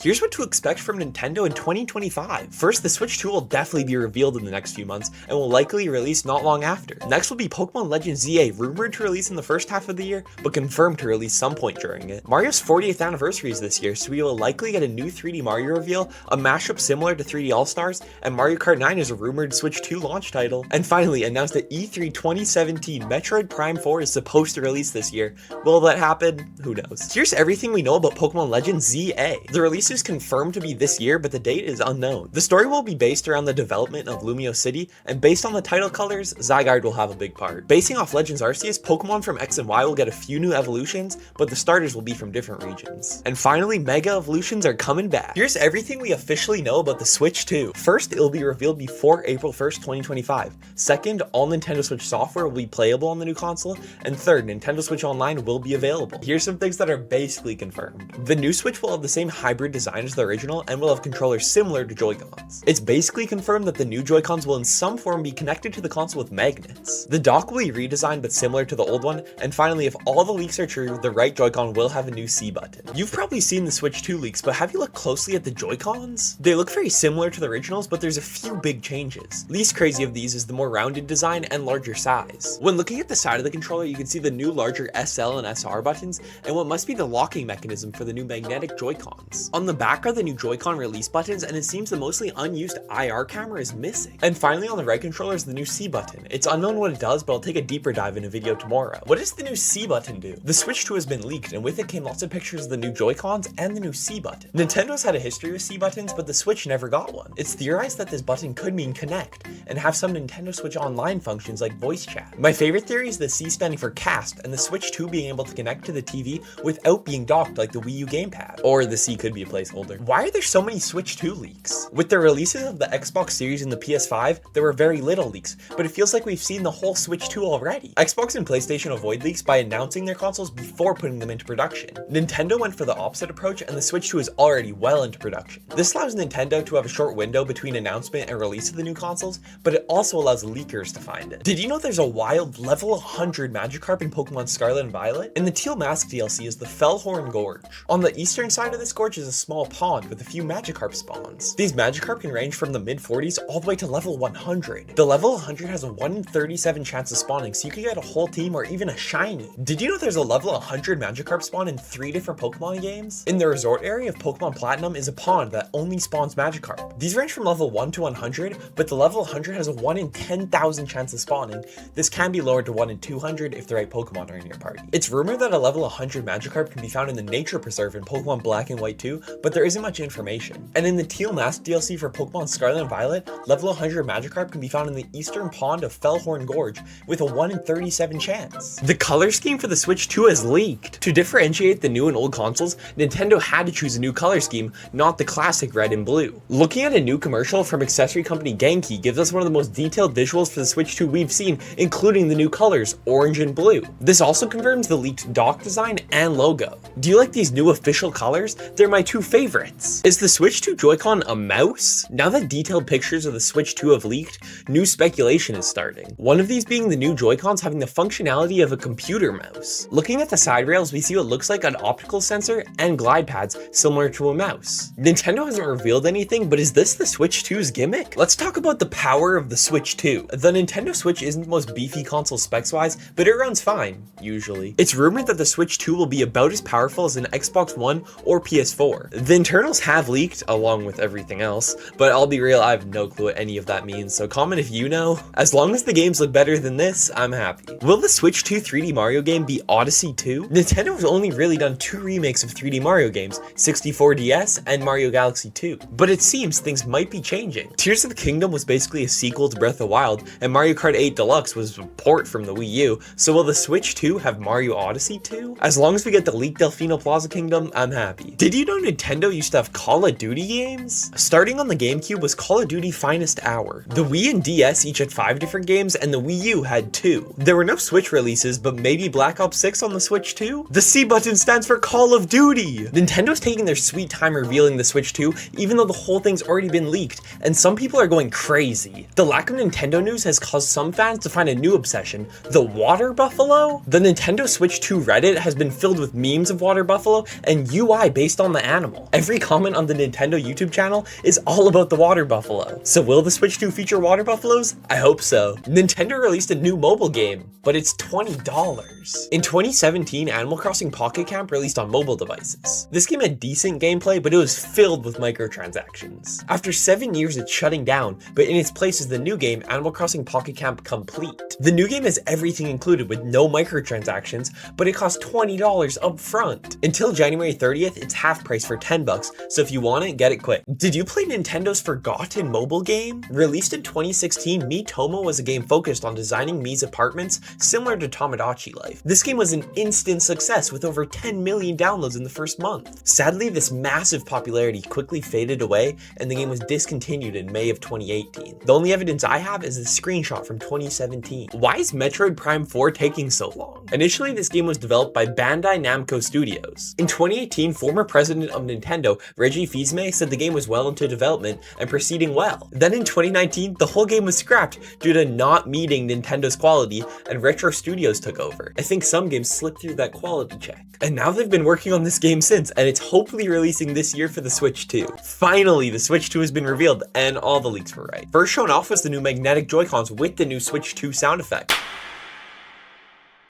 Here's what to expect from Nintendo in 2025. First, the Switch 2 will definitely be revealed in the next few months and will likely release not long after. Next will be Pokemon Legends ZA, rumored to release in the first half of the year, but confirmed to release some point during it. Mario's 40th anniversary is this year, so we will likely get a new 3D Mario reveal, a mashup similar to 3D All-Stars, and Mario Kart 9 is a rumored Switch 2 launch title. And finally, announced at E3 2017, Metroid Prime 4 is supposed to release this year. Will that happen? Who knows? Here's everything we know about Pokemon Legends ZA. The release is confirmed to be this year, but the date is unknown. The story will be based around the development of Lumio City, and based on the title colors, Zygarde will have a big part. Basing off Legends Arceus, Pokemon from X and Y will get a few new evolutions, but the starters will be from different regions. And finally, Mega Evolutions are coming back. Here's everything we officially know about the Switch 2. First, it will be revealed before April 1st, 2025. Second, all Nintendo Switch software will be playable on the new console. And third, Nintendo Switch Online will be available. Here's some things that are basically confirmed. The new Switch will have the same hybrid design as the original and will have controllers similar to Joy-Cons. It's basically confirmed that the new Joy-Cons will in some form be connected to the console with magnets. The dock will be redesigned but similar to the old one, and finally, if all the leaks are true, the right Joy-Con will have a new C button. You've probably seen the Switch 2 leaks, but have you looked closely at the Joy-Cons? They look very similar to the originals, but there's a few big changes. Least crazy of these is the more rounded design and larger size. When looking at the side of the controller, you can see the new larger SL and SR buttons, and what must be the locking mechanism for the new magnetic Joy-Cons. On the back are the new Joy-Con release buttons, and it seems the mostly unused IR camera is missing. And finally, on the right controller is the new C button. It's unknown what it does, but I'll take a deeper dive in a video tomorrow. What does the new C button do? The Switch 2 has been leaked, and with it came lots of pictures of the new Joy-Cons and the new C button. Nintendo's had a history with C buttons, but the Switch never got one. It's theorized that this button could mean connect, and have some Nintendo Switch Online functions like voice chat. My favorite theory is the C standing for cast, and the Switch 2 being able to connect to the TV without being docked like the Wii U gamepad. Or the C could be a placeholder. Why are there so many Switch 2 leaks? With the releases of the Xbox Series and the PS5, there were very little leaks, but it feels like we've seen the whole Switch 2 already. Xbox and PlayStation avoid leaks by announcing their consoles before putting them into production. Nintendo went for the opposite approach, and the Switch 2 is already well into production. This allows Nintendo to have a short window between announcement and release of the new consoles, but it also allows leakers to find it. Did you know there's a wild level 100 Magikarp in Pokemon Scarlet and Violet? In the Teal Mask DLC is the Fellhorn Gorge. On the eastern side of this gorge is a small pond with a few Magikarp spawns. These Magikarp can range from the mid-40s all the way to level 100. The level 100 has a 1 in 37 chance of spawning, so you can get a whole team or even a shiny. Did you know there's a level 100 Magikarp spawn in 3 different Pokemon games? In the resort area of Pokemon Platinum is a pond that only spawns Magikarp. These range from level 1 to 100, but the level 100 has a 1 in 10,000 chance of spawning. This can be lowered to 1 in 200 if the right Pokemon are in your party. It's rumored that a level 100 Magikarp can be found in the Nature Preserve in Pokemon Black and White 2, but there isn't much information. And in the Teal Mask DLC for Pokemon Scarlet and Violet, level 100 Magikarp can be found in the eastern pond of Fellhorn Gorge with a 1 in 37 chance. The color scheme for the Switch 2 is leaked. To differentiate the new and old consoles, Nintendo had to choose a new color scheme, not the classic red and blue. Looking at a new commercial from accessory company Genki gives us one of the most detailed visuals for the Switch 2 we've seen, including the new colors, orange and blue. This also confirms the leaked dock design and logo. Do you like these new official colors? They're my two favorites. Is the Switch 2 Joy-Con a mouse? Now that detailed pictures of the Switch 2 have leaked, new speculation is starting. One of these being the new Joy-Cons having the functionality of a computer mouse. Looking at the side rails, we see what looks like an optical sensor and glide pads similar to a mouse. Nintendo hasn't revealed anything, but is this the Switch 2's gimmick? Let's talk about the power of the Switch 2. The Nintendo Switch isn't the most beefy console specs-wise, but it runs fine, usually. It's rumored that the Switch 2 will be about as powerful as an Xbox One or PS4. The internals have leaked, along with everything else, but I'll be real, I have no clue what any of that means, so comment if you know. As long as the games look better than this, I'm happy. Will the Switch 2 3D Mario game be Odyssey 2? Nintendo has only really done 2 remakes of 3D Mario games, 64DS and Mario Galaxy 2, but it seems things might be changing. Tears of the Kingdom was basically a sequel to Breath of the Wild, and Mario Kart 8 Deluxe was a port from the Wii U, so will the Switch 2 have Mario Odyssey 2? As long as we get the leaked Delfino Plaza Kingdom, I'm happy. Did you know Nintendo used to have Call of Duty games? Starting on the GameCube was Call of Duty Finest Hour. The Wii and DS each had 5 different games, and the Wii U had 2. There were no Switch releases, but maybe Black Ops 6 on the Switch 2? The C button stands for Call of Duty! Nintendo's taking their sweet time revealing the Switch 2, even though the whole thing's already been leaked, and some people are going crazy. The lack of Nintendo news has caused some fans to find a new obsession, the Water Buffalo? The Nintendo Switch 2 Reddit has been filled with memes of Water Buffalo and UI based on the animal. animal. Every comment on the Nintendo YouTube channel is all about the water buffalo. So will the Switch 2 feature water buffaloes? I hope so. Nintendo released a new mobile game, but it's $20. In 2017, Animal Crossing Pocket Camp released on mobile devices. This game had decent gameplay, but it was filled with microtransactions. After 7 years, it's shutting down, but in its place is the new game, Animal Crossing Pocket Camp Complete. The new game has everything included with no microtransactions, but it costs $20 up front. Until January 30th, it's half price for $10, so if you want it, get it quick. Did you play Nintendo's forgotten mobile game? Released in 2016, Miitomo was a game focused on designing Mii's apartments similar to Tomodachi Life. This game was an instant success with over 10 million downloads in the first month. Sadly, this massive popularity quickly faded away and the game was discontinued in May of 2018. The only evidence I have is a screenshot from 2017. Why is Metroid Prime 4 taking so long? Initially, this game was developed by Bandai Namco Studios. In 2018, former president of Nintendo, Reggie Fils-Aimé, said the game was well into development and proceeding well. Then in 2019, the whole game was scrapped due to not meeting Nintendo's quality and Retro Studios took over. I think some games slipped through that quality check. And now they've been working on this game since, and it's hopefully releasing this year for the Switch 2. Finally, the Switch 2 has been revealed, and all the leaks were right. First shown off was the new magnetic Joy-Cons with the new Switch 2 sound effect.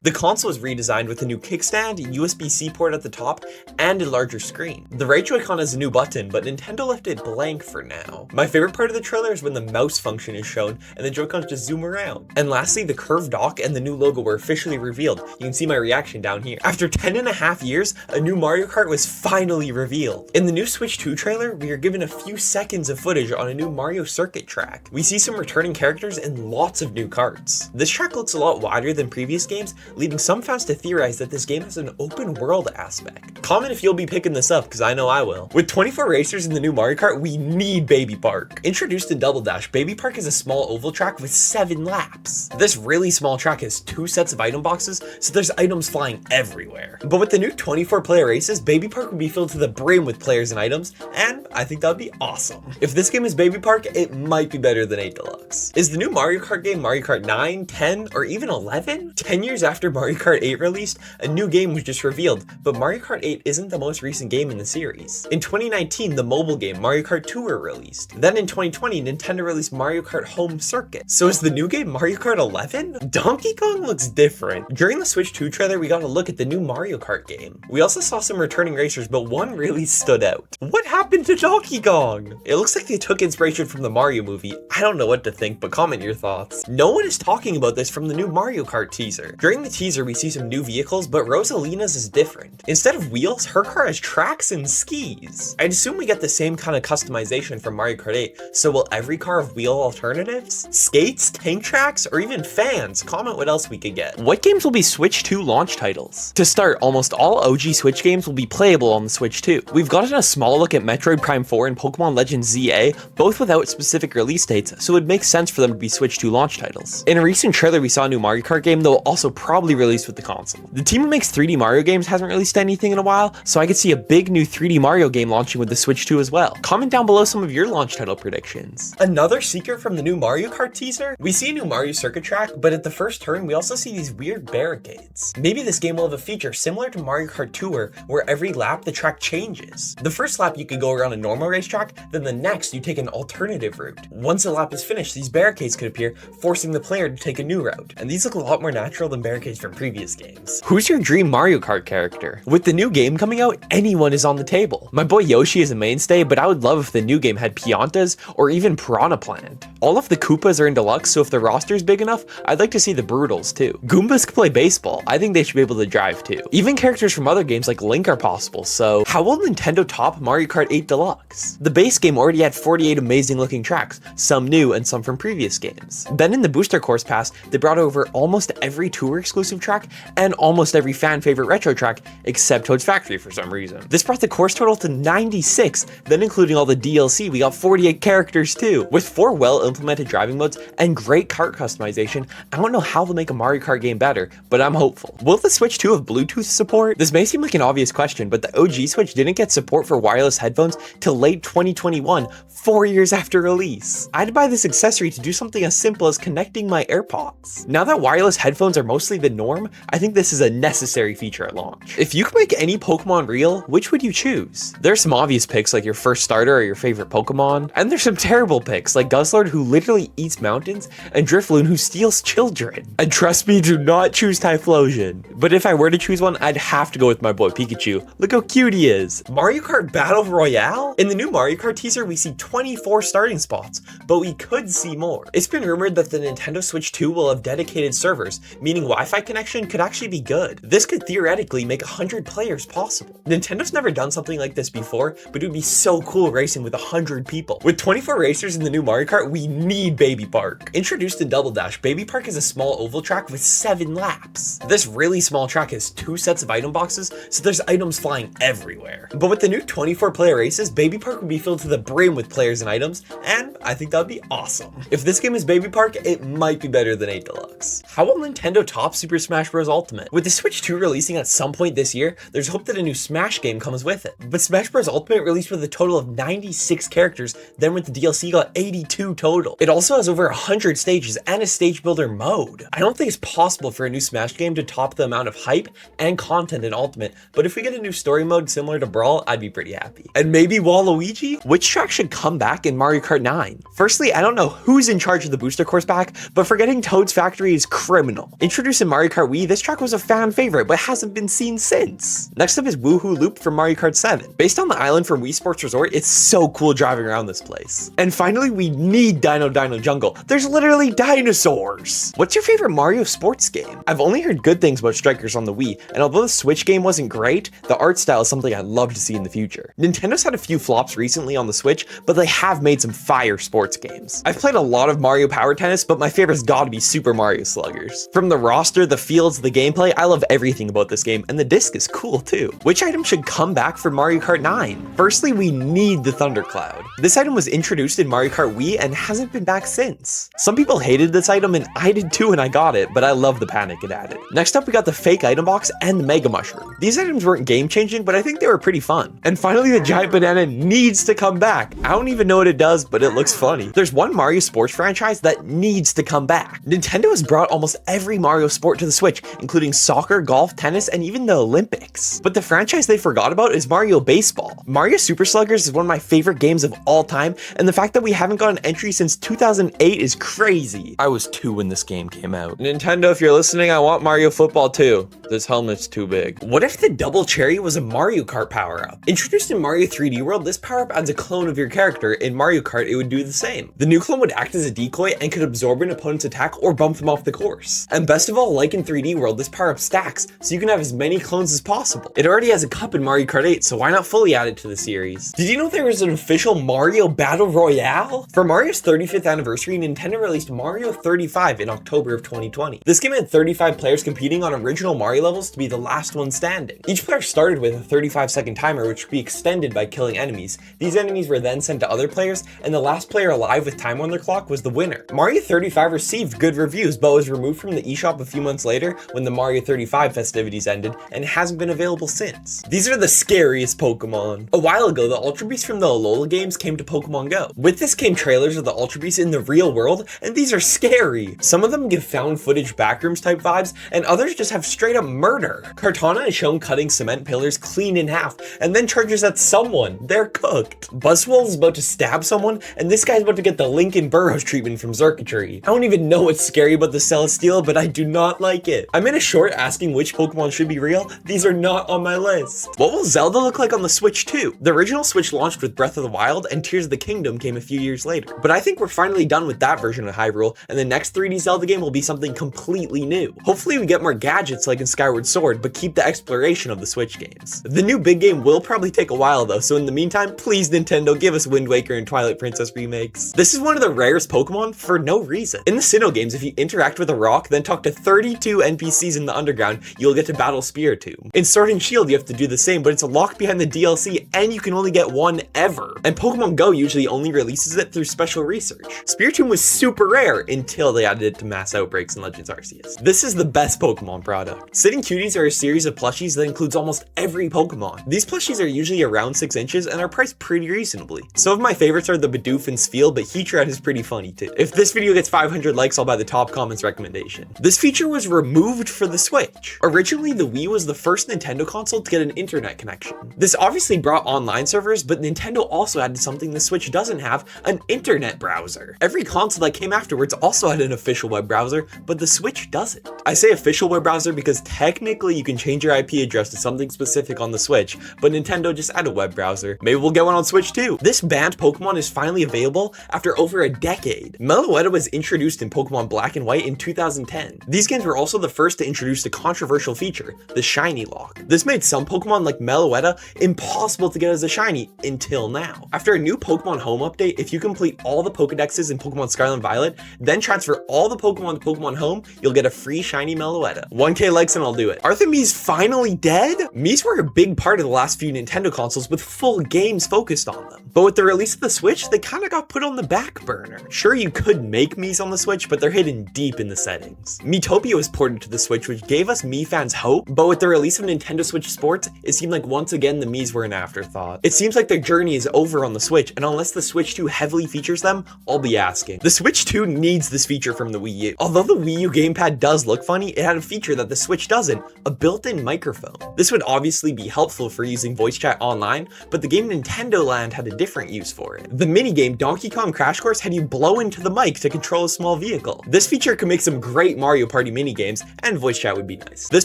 The console was redesigned with a new kickstand, USB-C port at the top, and a larger screen. The right Joy-Con has a new button, but Nintendo left it blank for now. My favorite part of the trailer is when the mouse function is shown and the Joy-Cons just zoom around. And lastly, the curved dock and the new logo were officially revealed. You can see my reaction down here. After 10.5 years, a new Mario Kart was finally revealed. In the new Switch 2 trailer, we are given a few seconds of footage on a new Mario circuit track. We see some returning characters and lots of new karts. This track looks a lot wider than previous games, leading some fans to theorize that this game has an open world aspect. Comment if you'll be picking this up, because I know I will. With 24 racers in the new Mario Kart, we need Baby Park. Introduced in Double Dash, Baby Park is a small oval track with 7 laps. This really small track has 2 sets of item boxes, so there's items flying everywhere. But with the new 24-player races, Baby Park would be filled to the brim with players and items, and I think that would be awesome. If this game is Baby Park, it might be better than 8 Deluxe. Is the new Mario Kart game Mario Kart 9, 10, or even 11? 10 years after Mario Kart 8 released, a new game was just revealed, but Mario Kart 8 isn't the most recent game in the series. In 2019, the mobile game Mario Kart Tour released. Then in 2020, Nintendo released Mario Kart Home Circuit. So is the new game Mario Kart 11? Donkey Kong looks different. During the Switch 2 trailer, we got a look at the new Mario Kart game. We also saw some returning racers, but one really stood out. What happened to Donkey Kong? It looks like they took inspiration from the Mario movie. I don't know what to think, but comment your thoughts. No one is talking about this from the new Mario Kart teaser. During the teaser, we see some new vehicles, but Rosalina's is different. Instead of wheels, her car has tracks and skis. I'd assume we get the same kind of customization from Mario Kart 8, so will every car have wheel alternatives? Skates, tank tracks, or even fans? Comment what else we could get. What games will be Switch 2 launch titles? To start, almost all OG Switch games will be playable on the Switch 2. We've gotten a small look at Metroid Prime 4 and Pokemon Legends ZA, both without specific release dates, so it makes sense for them to be Switch 2 launch titles. In a recent trailer, we saw a new Mario Kart game that will also probably release with the console. The team who makes 3D Mario games hasn't released anything in a while, so I could see a big new 3D Mario game launching with the Switch 2 as well. Comment down below some of your launch title predictions. Another secret from the new Mario Kart teaser? We see a new Mario circuit track, but at the first turn, we also see these weird barricades. Maybe this game will have a feature similar to Mario Kart Tour, where every lap the track changes. The first lap you could go around a normal racetrack, then the next you take an alternative route. Once a lap is finished, these barricades could appear, forcing the player to take a new route. And these look a lot more natural than barricades from previous games. Who's your dream Mario Kart character? With the new game coming out, anyone is on the table. My boy Yoshi is a mainstay, but I would love if the new game had Piantas or even Piranha Plant. All of the Koopas are in Deluxe, so if the roster is big enough, I'd like to see the Brutals too. Goombas can play baseball. I think they should be able to drive too. Even characters from other games like Link are possible, so how will Nintendo top Mario Kart 8 Deluxe? The base game already had 48 amazing looking tracks, some new and some from previous games. Then in the Booster Course Pass, they brought over almost every tour exclusive track and almost every fan favorite retro track except Toad's Factory for some reason. This brought the course total to 96, then including all the DLC, we got 48 characters too. With 4 well implemented driving modes and great kart customization, I don't know how they'll make a Mario Kart game better, but I'm hopeful. Will the Switch 2 have Bluetooth support? This may seem like an obvious question, but the OG Switch didn't get support for wireless headphones till late 2021, 4 years after release. I'd buy this accessory to do something as simple as connecting my AirPods. Now that wireless headphones are mostly the the norm, I think this is a necessary feature at launch. If you could make any Pokemon real, which would you choose? There's some obvious picks like your first starter or your favorite Pokemon, and there's some terrible picks like Guzzlord who literally eats mountains and Drifloon who steals children. And trust me, do not choose Typhlosion. But if I were to choose one, I'd have to go with my boy Pikachu. Look how cute he is. Mario Kart Battle Royale? In the new Mario Kart teaser, we see 24 starting spots, but we could see more. It's been rumored that the Nintendo Switch 2 will have dedicated servers, meaning Wi-Fi connection could actually be good. This could theoretically make 100 players possible. Nintendo's never done something like this before, but it would be so cool racing with 100 people. With 24 racers in the new Mario Kart, we need Baby Park. Introduced in Double Dash, Baby Park is a small oval track with 7 laps. This really small track has 2 sets of item boxes, so there's items flying everywhere. But with the new 24-player races, Baby Park would be filled to the brim with players and items, and I think that would be awesome. If this game is Baby Park, it might be better than 8 Deluxe. How will Nintendo top Super Smash Bros. Ultimate? With the Switch 2 releasing at some point this year, there's hope that a new Smash game comes with it. But Smash Bros. Ultimate released with a total of 96 characters, then with the DLC got 82 total. It also has over 100 stages and a stage builder mode. I don't think it's possible for a new Smash game to top the amount of hype and content in Ultimate, but if we get a new story mode similar to Brawl, I'd be pretty happy. And maybe Waluigi? Which track should come back in Mario Kart 9? Firstly, I don't know who's in charge of the booster course pack, but forgetting Toad's Factory is criminal. Introduced in Mario Kart Wii, this track was a fan favorite, but hasn't been seen since. Next up is Woohoo Loop from Mario Kart 7. Based on the island from Wii Sports Resort, it's so cool driving around this place. And finally, we need Dino Jungle. There's literally dinosaurs! What's your favorite Mario sports game? I've only heard good things about Strikers on the Wii, and although the Switch game wasn't great, the art style is something I'd love to see in the future. Nintendo's had a few flops recently on the Switch, but they have made some fire sports games. I've played a lot of Mario Power Tennis, but my favorite's gotta be Super Mario Sluggers. From the roster, the fields, the gameplay, I love everything about this game, and the disc is cool too. Which item should come back for Mario Kart 9? Firstly, we need the Thundercloud. This item was introduced in Mario Kart Wii and hasn't been back since. Some people hated this item, and I did too when I got it, but I love the panic it added. Next up, we got the fake item box and the Mega Mushroom. These items weren't game-changing, but I think they were pretty fun. And finally, the giant banana needs to come back. I don't even know what it does, but it looks funny. There's one Mario sports franchise that needs to come back. Nintendo has brought almost every Mario sport to the Switch, including soccer, golf, tennis, and even the Olympics. But the franchise they forgot about is Mario Baseball. Mario Super Sluggers is one of my favorite games of all time, and the fact that we haven't got an entry since 2008 is crazy. I was 2 when this game came out. Nintendo, if you're listening, I want Mario Football too. This helmet's too big. What if the Double Cherry was a Mario Kart power-up? Introduced in Mario 3D World, this power-up adds a clone of your character. In Mario Kart, it would do the same. The new clone would act as a decoy and could absorb an opponent's attack or bump them off the course. And best of all, like in 3D World, this power-up stacks, so you can have as many clones as possible. It already has a cup in Mario Kart 8, so why not fully add it to the series? Did you know there was an official Mario Battle Royale? For Mario's 35th anniversary, Nintendo released Mario 35 in October of 2020. This game had 35 players competing on original Mario levels to be the last one standing. Each player started with a 35-second timer, which would be extended by killing enemies. These enemies were then sent to other players, and the last player alive with time on their clock was the winner. Mario 35 received good reviews, but was removed from the eShop a few months later when the Mario 35 festivities ended, and hasn't been available since. These are the scariest Pokemon. A while ago, the Ultra Beasts from the Alola games came to Pokemon Go. With this came trailers of the Ultra Beasts in the real world, and these are scary. Some of them give found footage backrooms type vibes, and others just have straight up murder. Kartana is shown cutting cement pillars clean in half, and then charges at someone. They're cooked. Buzzwole is about to stab someone, and this guy's about to get the Lincoln Burrows treatment from Circuitry. I don't even know what's scary about the Celesteela, but I do not like it. I made a short asking which Pokemon should be real. These are not on my list. What will Zelda look like on the Switch 2? The original Switch launched with Breath of the Wild, and Tears of the Kingdom came a few years later. But I think we're finally done with that version of Hyrule, and the next 3D Zelda game will be something completely new. Hopefully we get more gadgets like in Skyward Sword, but keep the exploration of the Switch games. The new big game will probably take a while though, so in the meantime, please Nintendo, give us Wind Waker and Twilight Princess remakes. This is one of the rarest Pokemon for no reason. In the Sinnoh games, if you interact with a rock, then talk to 32 NPCs in the underground, you'll get to battle Spiritomb. In Sword and Shield, you have to do the same, but it's locked behind the DLC, and you can only get one ever. And Pokemon Go usually only releases it through special research. Spiritomb was super rare until they added it to Mass Outbreaks in Legends Arceus. This is the best Pokemon product. Sitting Cuties are a series of plushies that includes almost every Pokemon. These plushies are usually around 6 inches and are priced pretty reasonably. Some of my favorites are the Bidoof and Spheal, but Heatran is pretty funny too. If this video gets 500 likes, I'll buy the top comments recommendation. This feature was removed for the Switch. Originally, the Wii was the first Nintendo console to get an internet connection. This obviously brought online servers, but Nintendo also added something the Switch doesn't have, an internet browser. Every console that came afterwards also had an official web browser, but the Switch doesn't. I say official web browser because technically you can change your IP address to something specific on the Switch, but Nintendo just added a web browser. Maybe we'll get one on Switch too. This banned Pokemon is finally available after over a decade. Meloetta was introduced in Pokemon Black and White in 2010. These games were also the first to introduce the controversial feature, the shiny lock. This made some Pokemon like Meloetta impossible to get as a shiny until now. After a new Pokemon Home update, if you complete all the Pokedexes in Pokemon Scarlet and Violet, then transfer all the Pokemon to Pokemon Home, you'll get a free shiny Meloetta. 1K likes and I'll do it. Are the Miis finally dead? Miis were a big part of the last few Nintendo consoles with full games focused on them. But with the release of the Switch, they kinda got put on the back burner. Sure, you could make Miis on the Switch, but they're hidden deep in the settings. Miitopia was ported to the Switch, which gave us Mii fans hope, but with the release of Nintendo Switch Sports, it seemed like once again the Miis were an afterthought. It seems like their journey is over on the Switch, and unless the Switch 2 heavily features them, I'll be asking. The Switch 2 needs this feature from the Wii U. Although the Wii U gamepad does look funny, it had a feature that the Switch doesn't, a built-in microphone. This would obviously be helpful for using voice chat online, but the game Nintendo Land had a different use for it. The minigame Donkey Kong Crash Course had you blow into the mic to control a small vehicle. This feature could make some great Mario Party minigames, and voice chat would be nice. This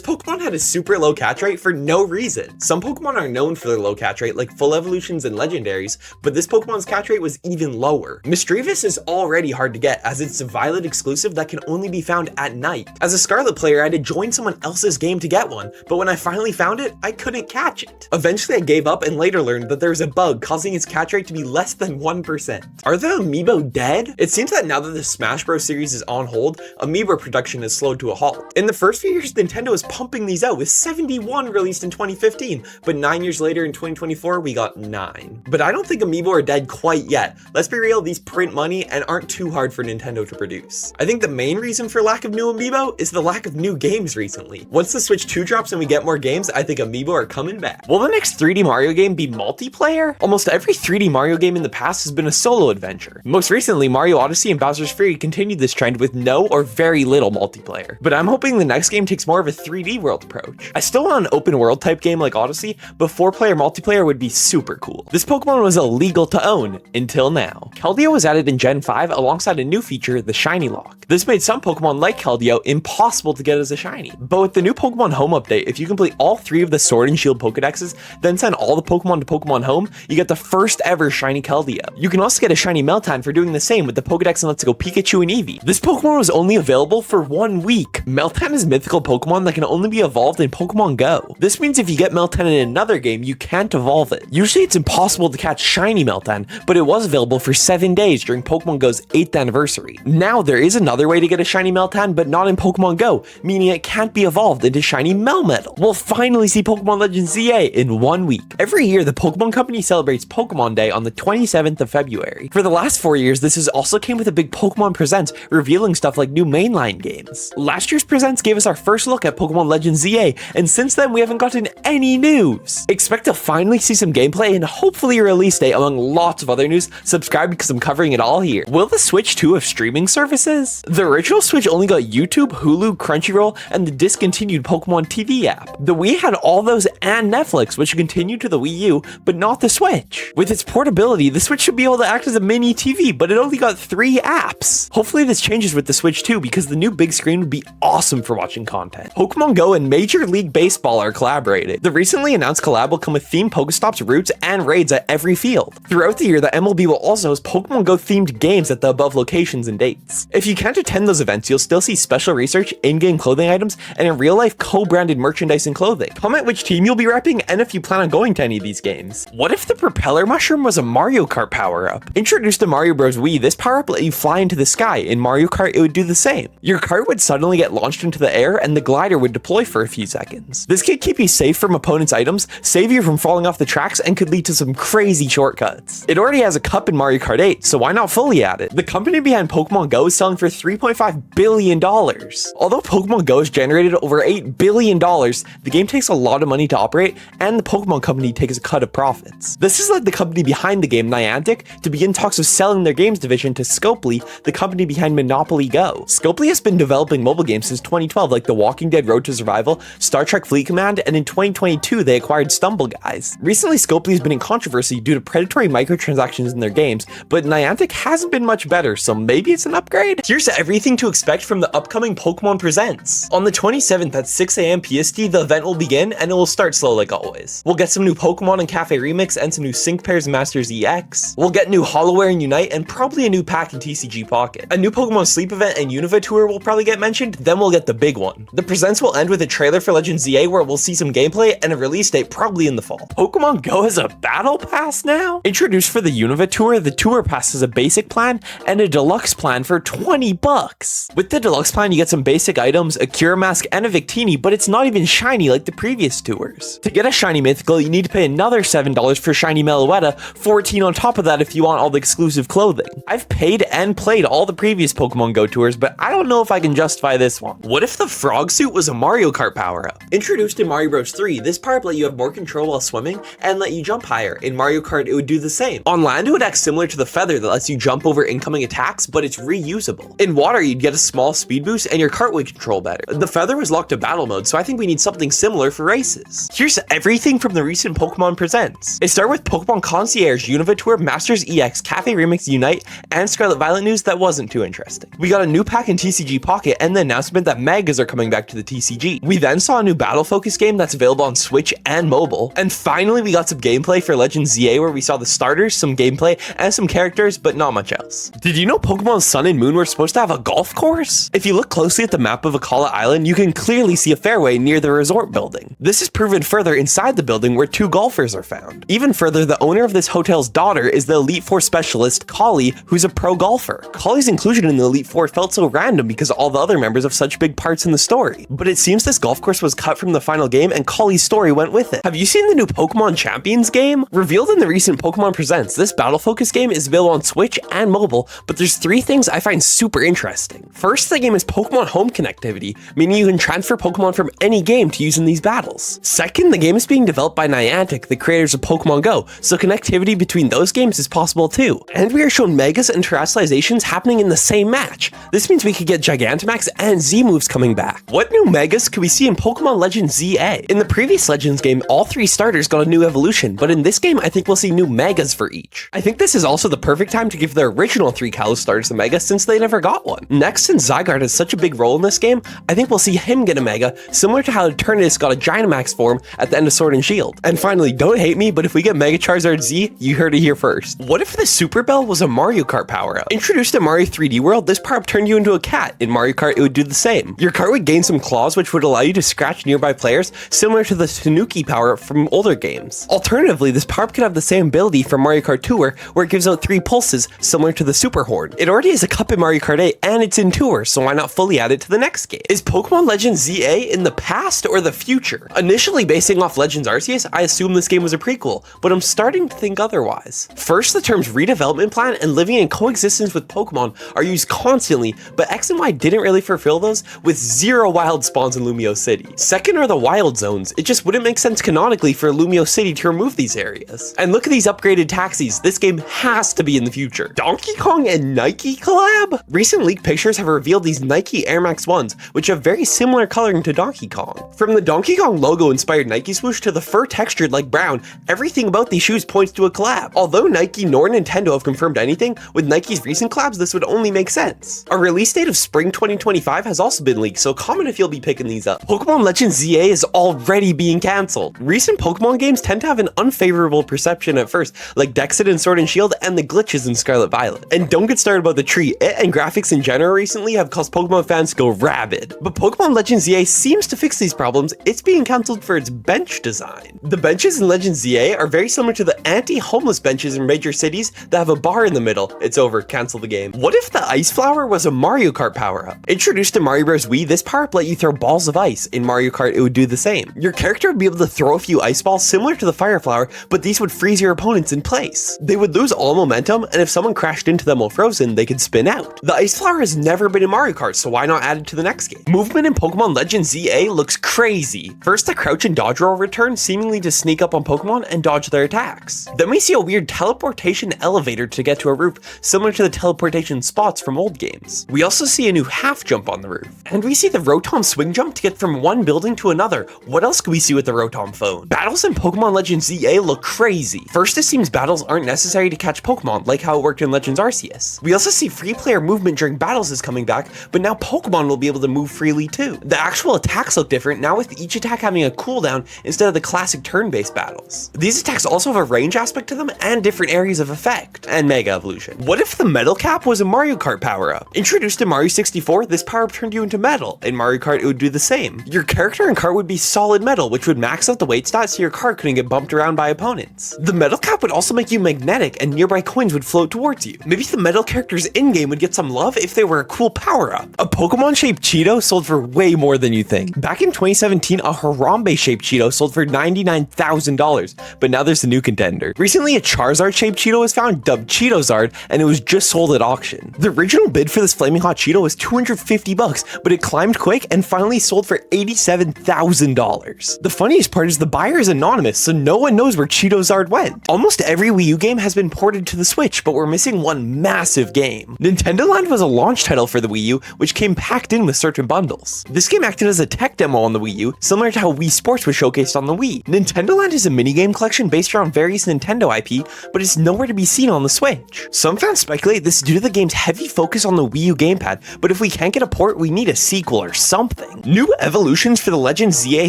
Pokemon had a super low catch rate for no reason. Some Pokemon are known for their low catch rate, like full evolutions and legendaries, but this Pokemon's catch rate was even lower. Misdreavus is already hard to get, as it's a Violet exclusive that can only be found at night. As a Scarlet player, I had to join someone else's game to get one, but when I finally found it, I couldn't catch it. Eventually I gave up and later learned that there was a bug causing its catch rate to be less than 1%. Are the Amiibo dead? It seems that now that the Smash Bros series is on hold, Amiibo production has slowed to a halt. In the first few years, Nintendo was pumping these out with 71 released in 2015, but 9 years later in 2024, we got 9. But I don't think Amiibo are dead quite yet. Let's be real, these print money and aren't too hard for Nintendo to produce. I think the main reason for lack of new Amiibo is the lack of new games recently. Once the Switch 2 drops and we get more games, I think Amiibo are coming back. Will the next 3D Mario game be multiplayer? Almost every 3D Mario game in the past has been a solo adventure. Most recently, Mario Odyssey and Bowser's Fury continued this trend with no or very little multiplayer. But I'm hoping the next game takes more of a 3D world approach. I still want an open world type game like Odyssey, but 4-player multiplayer would be super cool. This Pokemon was illegal to own until now. Keldeo was added in Gen 5 alongside a new feature, the Shiny Lock. This made some Pokemon like Keldeo impossible to get as a shiny. But with the new Pokemon Home update, if you complete all 3 of the Sword and Shield Pokedexes, then send all the Pokemon to Pokemon Home, you get the first ever shiny Keldeo. You can also get a shiny Meltan for doing the same with the Pokedex and Let's Go Pikachu and Eevee. This Pokemon was only available for 1 week. Meltan is mythical Pokemon that can only be evolved in Pokemon Go. This means if you get Meltan in another game, you can't evolve it. Usually it's impossible to catch shiny Meltan, but it was available for 7 days during Pokemon Go's 8th anniversary. Now there is another way to get a shiny Meltan, but not in Pokemon Go, meaning it can't be evolved into shiny Melmetal. We'll finally see Pokemon Legends ZA in 1 week. Every year, the Pokemon Company celebrates Pokemon Day on the 27th of February. For the last 4 years, this has also came with a big Pokemon Presents, revealing stuff like new mainline games. Last year's Presents gave us our first look at Pokemon Legends ZA, and since then we haven't gotten any news. Expect to finally see some gameplay and hopefully a release date among lots of other news. Subscribe because I'm covering it all here. Will the Switch 2 have streaming services? The original Switch only got YouTube, Hulu, Crunchyroll, and the discontinued Pokemon TV app. The Wii had all those and Netflix, which continued to the Wii U, but not the Switch. With its portability, the Switch should be able to act as a mini TV, but it only got 3 apps. Hopefully this changes with the Switch 2 because the new big screen would be awesome for watching content. Pokemon Go and Major League Baseball are collaborating. The recently announced collab will come with themed Pokestops, routes, and raids at every field. Throughout the year, the MLB will also host Pokemon Go themed games at the above locations and dates. If you can't attend those events, you'll still see special research, in-game clothing items, and in real life co-branded merchandise and clothing. Comment which team you'll be repping and if you plan on going to any of these games. What if the propeller mushroom was a Mario Kart power-up? Introduced to Mario Bros. Wii, this power-up let you fly into the sky. In Mario Kart, it would do the same. Your kart would suddenly get launched into the air and the glider would deploy for a few seconds. This could keep you safe from opponents' items, save you from falling off the tracks, and could lead to some crazy shortcuts. It already has a cup in Mario Kart 8, so why not fully add it? The company behind Pokemon Go is selling for $3.5 billion. Although Pokemon Go has generated over $8 billion, the game takes a lot of money to operate, and the Pokemon Company takes a cut of profits. This has led the company behind the game, Niantic, to begin talks of selling their games division to Scopely, the company behind Monopoly Go. Scopely has been developing mobile mobile games since 2012, like The Walking Dead Road to Survival, Star Trek Fleet Command, and in 2022 they acquired Stumble Guys. Recently, Scopely's been in controversy due to predatory microtransactions in their games, but Niantic hasn't been much better, so maybe it's an upgrade? Here's everything to expect from the upcoming Pokemon Presents. On the 27th at 6 AM PST, the event will begin, and it will start slow like always. We'll get some new Pokemon and Cafe Remix, and some new Sync Pairs Masters EX. We'll get new Hollowware and Unite, and probably a new pack in TCG Pocket. A new Pokemon Sleep event and Unova Tour will probably get mentioned, then we'll get the big one. The Presents will end with a trailer for Legends ZA where we'll see some gameplay and a release date probably in the fall. Pokemon Go has a battle pass now? Introduced for the Unova Tour, the Tour Pass is a basic plan and a deluxe plan for 20 bucks. With the deluxe plan, you get some basic items, a Cure Mask, and a Victini, but it's not even shiny like the previous tours. To get a shiny mythical, you need to pay another $7 for shiny Meloetta, $14 on top of that if you want all the exclusive clothing. I've paid and played all the previous Pokemon Go tours, but I don't know if I can justify this one. What if the frog suit was a Mario Kart power-up? Introduced in Mario Bros 3, this power-up let you have more control while swimming and let you jump higher. In Mario Kart, it would do the same. On land, it would act similar to the feather that lets you jump over incoming attacks, but it's reusable. In water, you'd get a small speed boost and your cart would control better. The feather was locked to battle mode, so I think we need something similar for races. Here's everything from the recent Pokemon Presents. It started with Pokemon Concierge, Unova Tour, Masters EX, Cafe Remix, Unite, and Scarlet Violet news that wasn't too interesting. We got a new pack in TCG Pocket and the announcement that Megas are coming back to the TCG. We then saw a new battle focus game that's available on Switch and mobile. And finally, we got some gameplay for Legends ZA where we saw the starters, some gameplay, and some characters, but not much else. Did you know Pokemon Sun and Moon were supposed to have a golf course? If you look closely at the map of Akala Island, you can clearly see a fairway near the resort building. This is proven further inside the building where two golfers are found. Even further, the owner of this hotel's daughter is the Elite Four specialist, Kali, who's a pro golfer. Kali's inclusion in the Elite Four felt so random because all the other members have such big parts in the story. But it seems this golf course was cut from the final game and Kali's story went with it. Have you seen the new Pokemon Champions game? Revealed in the recent Pokemon Presents, this battle focus game is available on Switch and mobile, but there's three things I find super interesting. First, the game is Pokemon home connectivity, meaning you can transfer Pokemon from any game to use in these battles. Second, the game is being developed by Niantic, the creators of Pokemon Go, so connectivity between those games is possible too. And we are shown Megas and Terrestrializations happening in the same match. This means we could get Gigantamax and Z-moves coming back. What new Megas could we see in Pokemon Legends ZA? In the previous Legends game, all three starters got a new evolution, but in this game, I think we'll see new Megas for each. I think this is also the perfect time to give the original three Kalos starters a Mega since they never got one. Next, since Zygarde has such a big role in this game, I think we'll see him get a Mega, similar to how Eternatus got a Gigantamax form at the end of Sword and Shield. And finally, don't hate me, but if we get Mega Charizard Z, you heard it here first. What if the Super Bell was a Mario Kart power-up? Introduced in Mario 3D World, this power-up turned you into a cat. In Mario Kart, it would do the same. Your cart would gain some claws, which would allow you to scratch nearby players, similar to the Tanuki power-up from older games. Alternatively, this power-up could have the same ability from Mario Kart Tour, where it gives out 3 pulses, similar to the Super Horn. It already has a cup in Mario Kart 8, and it's in Tour, so why not fully add it to the next game? Is Pokemon Legends ZA in the past or the future? Initially basing off Legends Arceus, I assumed this game was a prequel, but I'm starting to think otherwise. First, the terms redevelopment plan and living in coexistence with Pokemon are used constantly, but X and Y didn't really fulfill those, with 0 wild spawns in Lumio City. Second are the wild zones. It just wouldn't make sense canonically for Lumio City to remove these areas. And look at these upgraded taxis. This game has to be in the future. Donkey Kong and Nike collab? Recent leaked pictures have revealed these Nike Air Max 1s, which have very similar coloring to Donkey Kong. From the Donkey Kong logo inspired Nike swoosh to the fur textured like brown, everything about these shoes points to a collab. Although Nike nor Nintendo have confirmed anything, with Nike's recent collabs this would only make sense. A release date of spring 2025 has also been leaked, so comment if you'll be picking these up. Pokemon Legends ZA is already being cancelled. Recent Pokemon games tend to have an unfavorable perception at first, like Dexit and Sword and Shield and the glitches in Scarlet Violet. And don't get started about the tree, it and graphics in general recently have caused Pokemon fans to go rabid. But Pokemon Legends ZA seems to fix these problems, it's being cancelled for its bench design. The benches in Legends ZA are very similar to the anti-homeless benches in major cities that have a bar in the middle. It's over, cancel the game. What if the Ice Flower was a Mario Kart power-up? Introduced in Mario Bros. Wii, this power-up let you throw balls of ice. In Mario Kart, it would do the same. Your character would be able to throw a few ice balls similar to the Fire Flower, but these would freeze your opponents in place. They would lose all momentum, and if someone crashed into them while frozen, they could spin out. The Ice Flower has never been in Mario Kart, so why not add it to the next game? Movement in Pokemon Legends ZA looks crazy. First, the crouch and dodge roll return, seemingly to sneak up on Pokemon and dodge their attacks. Then we see a weird teleportation elevator to get to a roof, similar to the teleportation spots from old games. We also see a new half jump jump on the roof. And we see the Rotom swing jump to get from one building to another. What else can we see with the Rotom phone? Battles in Pokemon Legends ZA look crazy. First, it seems battles aren't necessary to catch Pokemon, like how it worked in Legends Arceus. We also see free player movement during battles is coming back, but now Pokemon will be able to move freely too. The actual attacks look different, now with each attack having a cooldown instead of the classic turn-based battles. These attacks also have a range aspect to them and different areas of effect, and Mega Evolution. What if the Metal Cap was a Mario Kart power-up? Introduced in Mario 64, this power-up turned you into metal. In Mario Kart, it would do the same. Your character and cart would be solid metal, which would max out the weight stat so your cart couldn't get bumped around by opponents. The Metal Cap would also make you magnetic, and nearby coins would float towards you. Maybe the metal characters in-game would get some love if they were a cool power-up. A Pokemon-shaped Cheeto sold for way more than you think. Back in 2017, a Harambe-shaped Cheeto sold for $99,000, but now there's a new contender. Recently, a Charizard-shaped Cheeto was found, dubbed Cheetozard, and it was just sold at auction. The original bid for this Flaming Hot Cheeto was $250, but it climbed quick and finally sold for $87,000. The funniest part is the buyer is anonymous, so no one knows where Cheetozard went. Almost every Wii U game has been ported to the Switch, but we're missing one massive game. Nintendo Land was a launch title for the Wii U, which came packed in with certain bundles. This game acted as a tech demo on the Wii U, similar to how Wii Sports was showcased on the Wii. Nintendo Land is a minigame collection based around various Nintendo IP, but it's nowhere to be seen on the Switch. Some fans speculate this is due to the game's heavy focus on the Wii U gamepad, but if we can't get a port, we need a sequel or something. New evolutions for the Legends ZA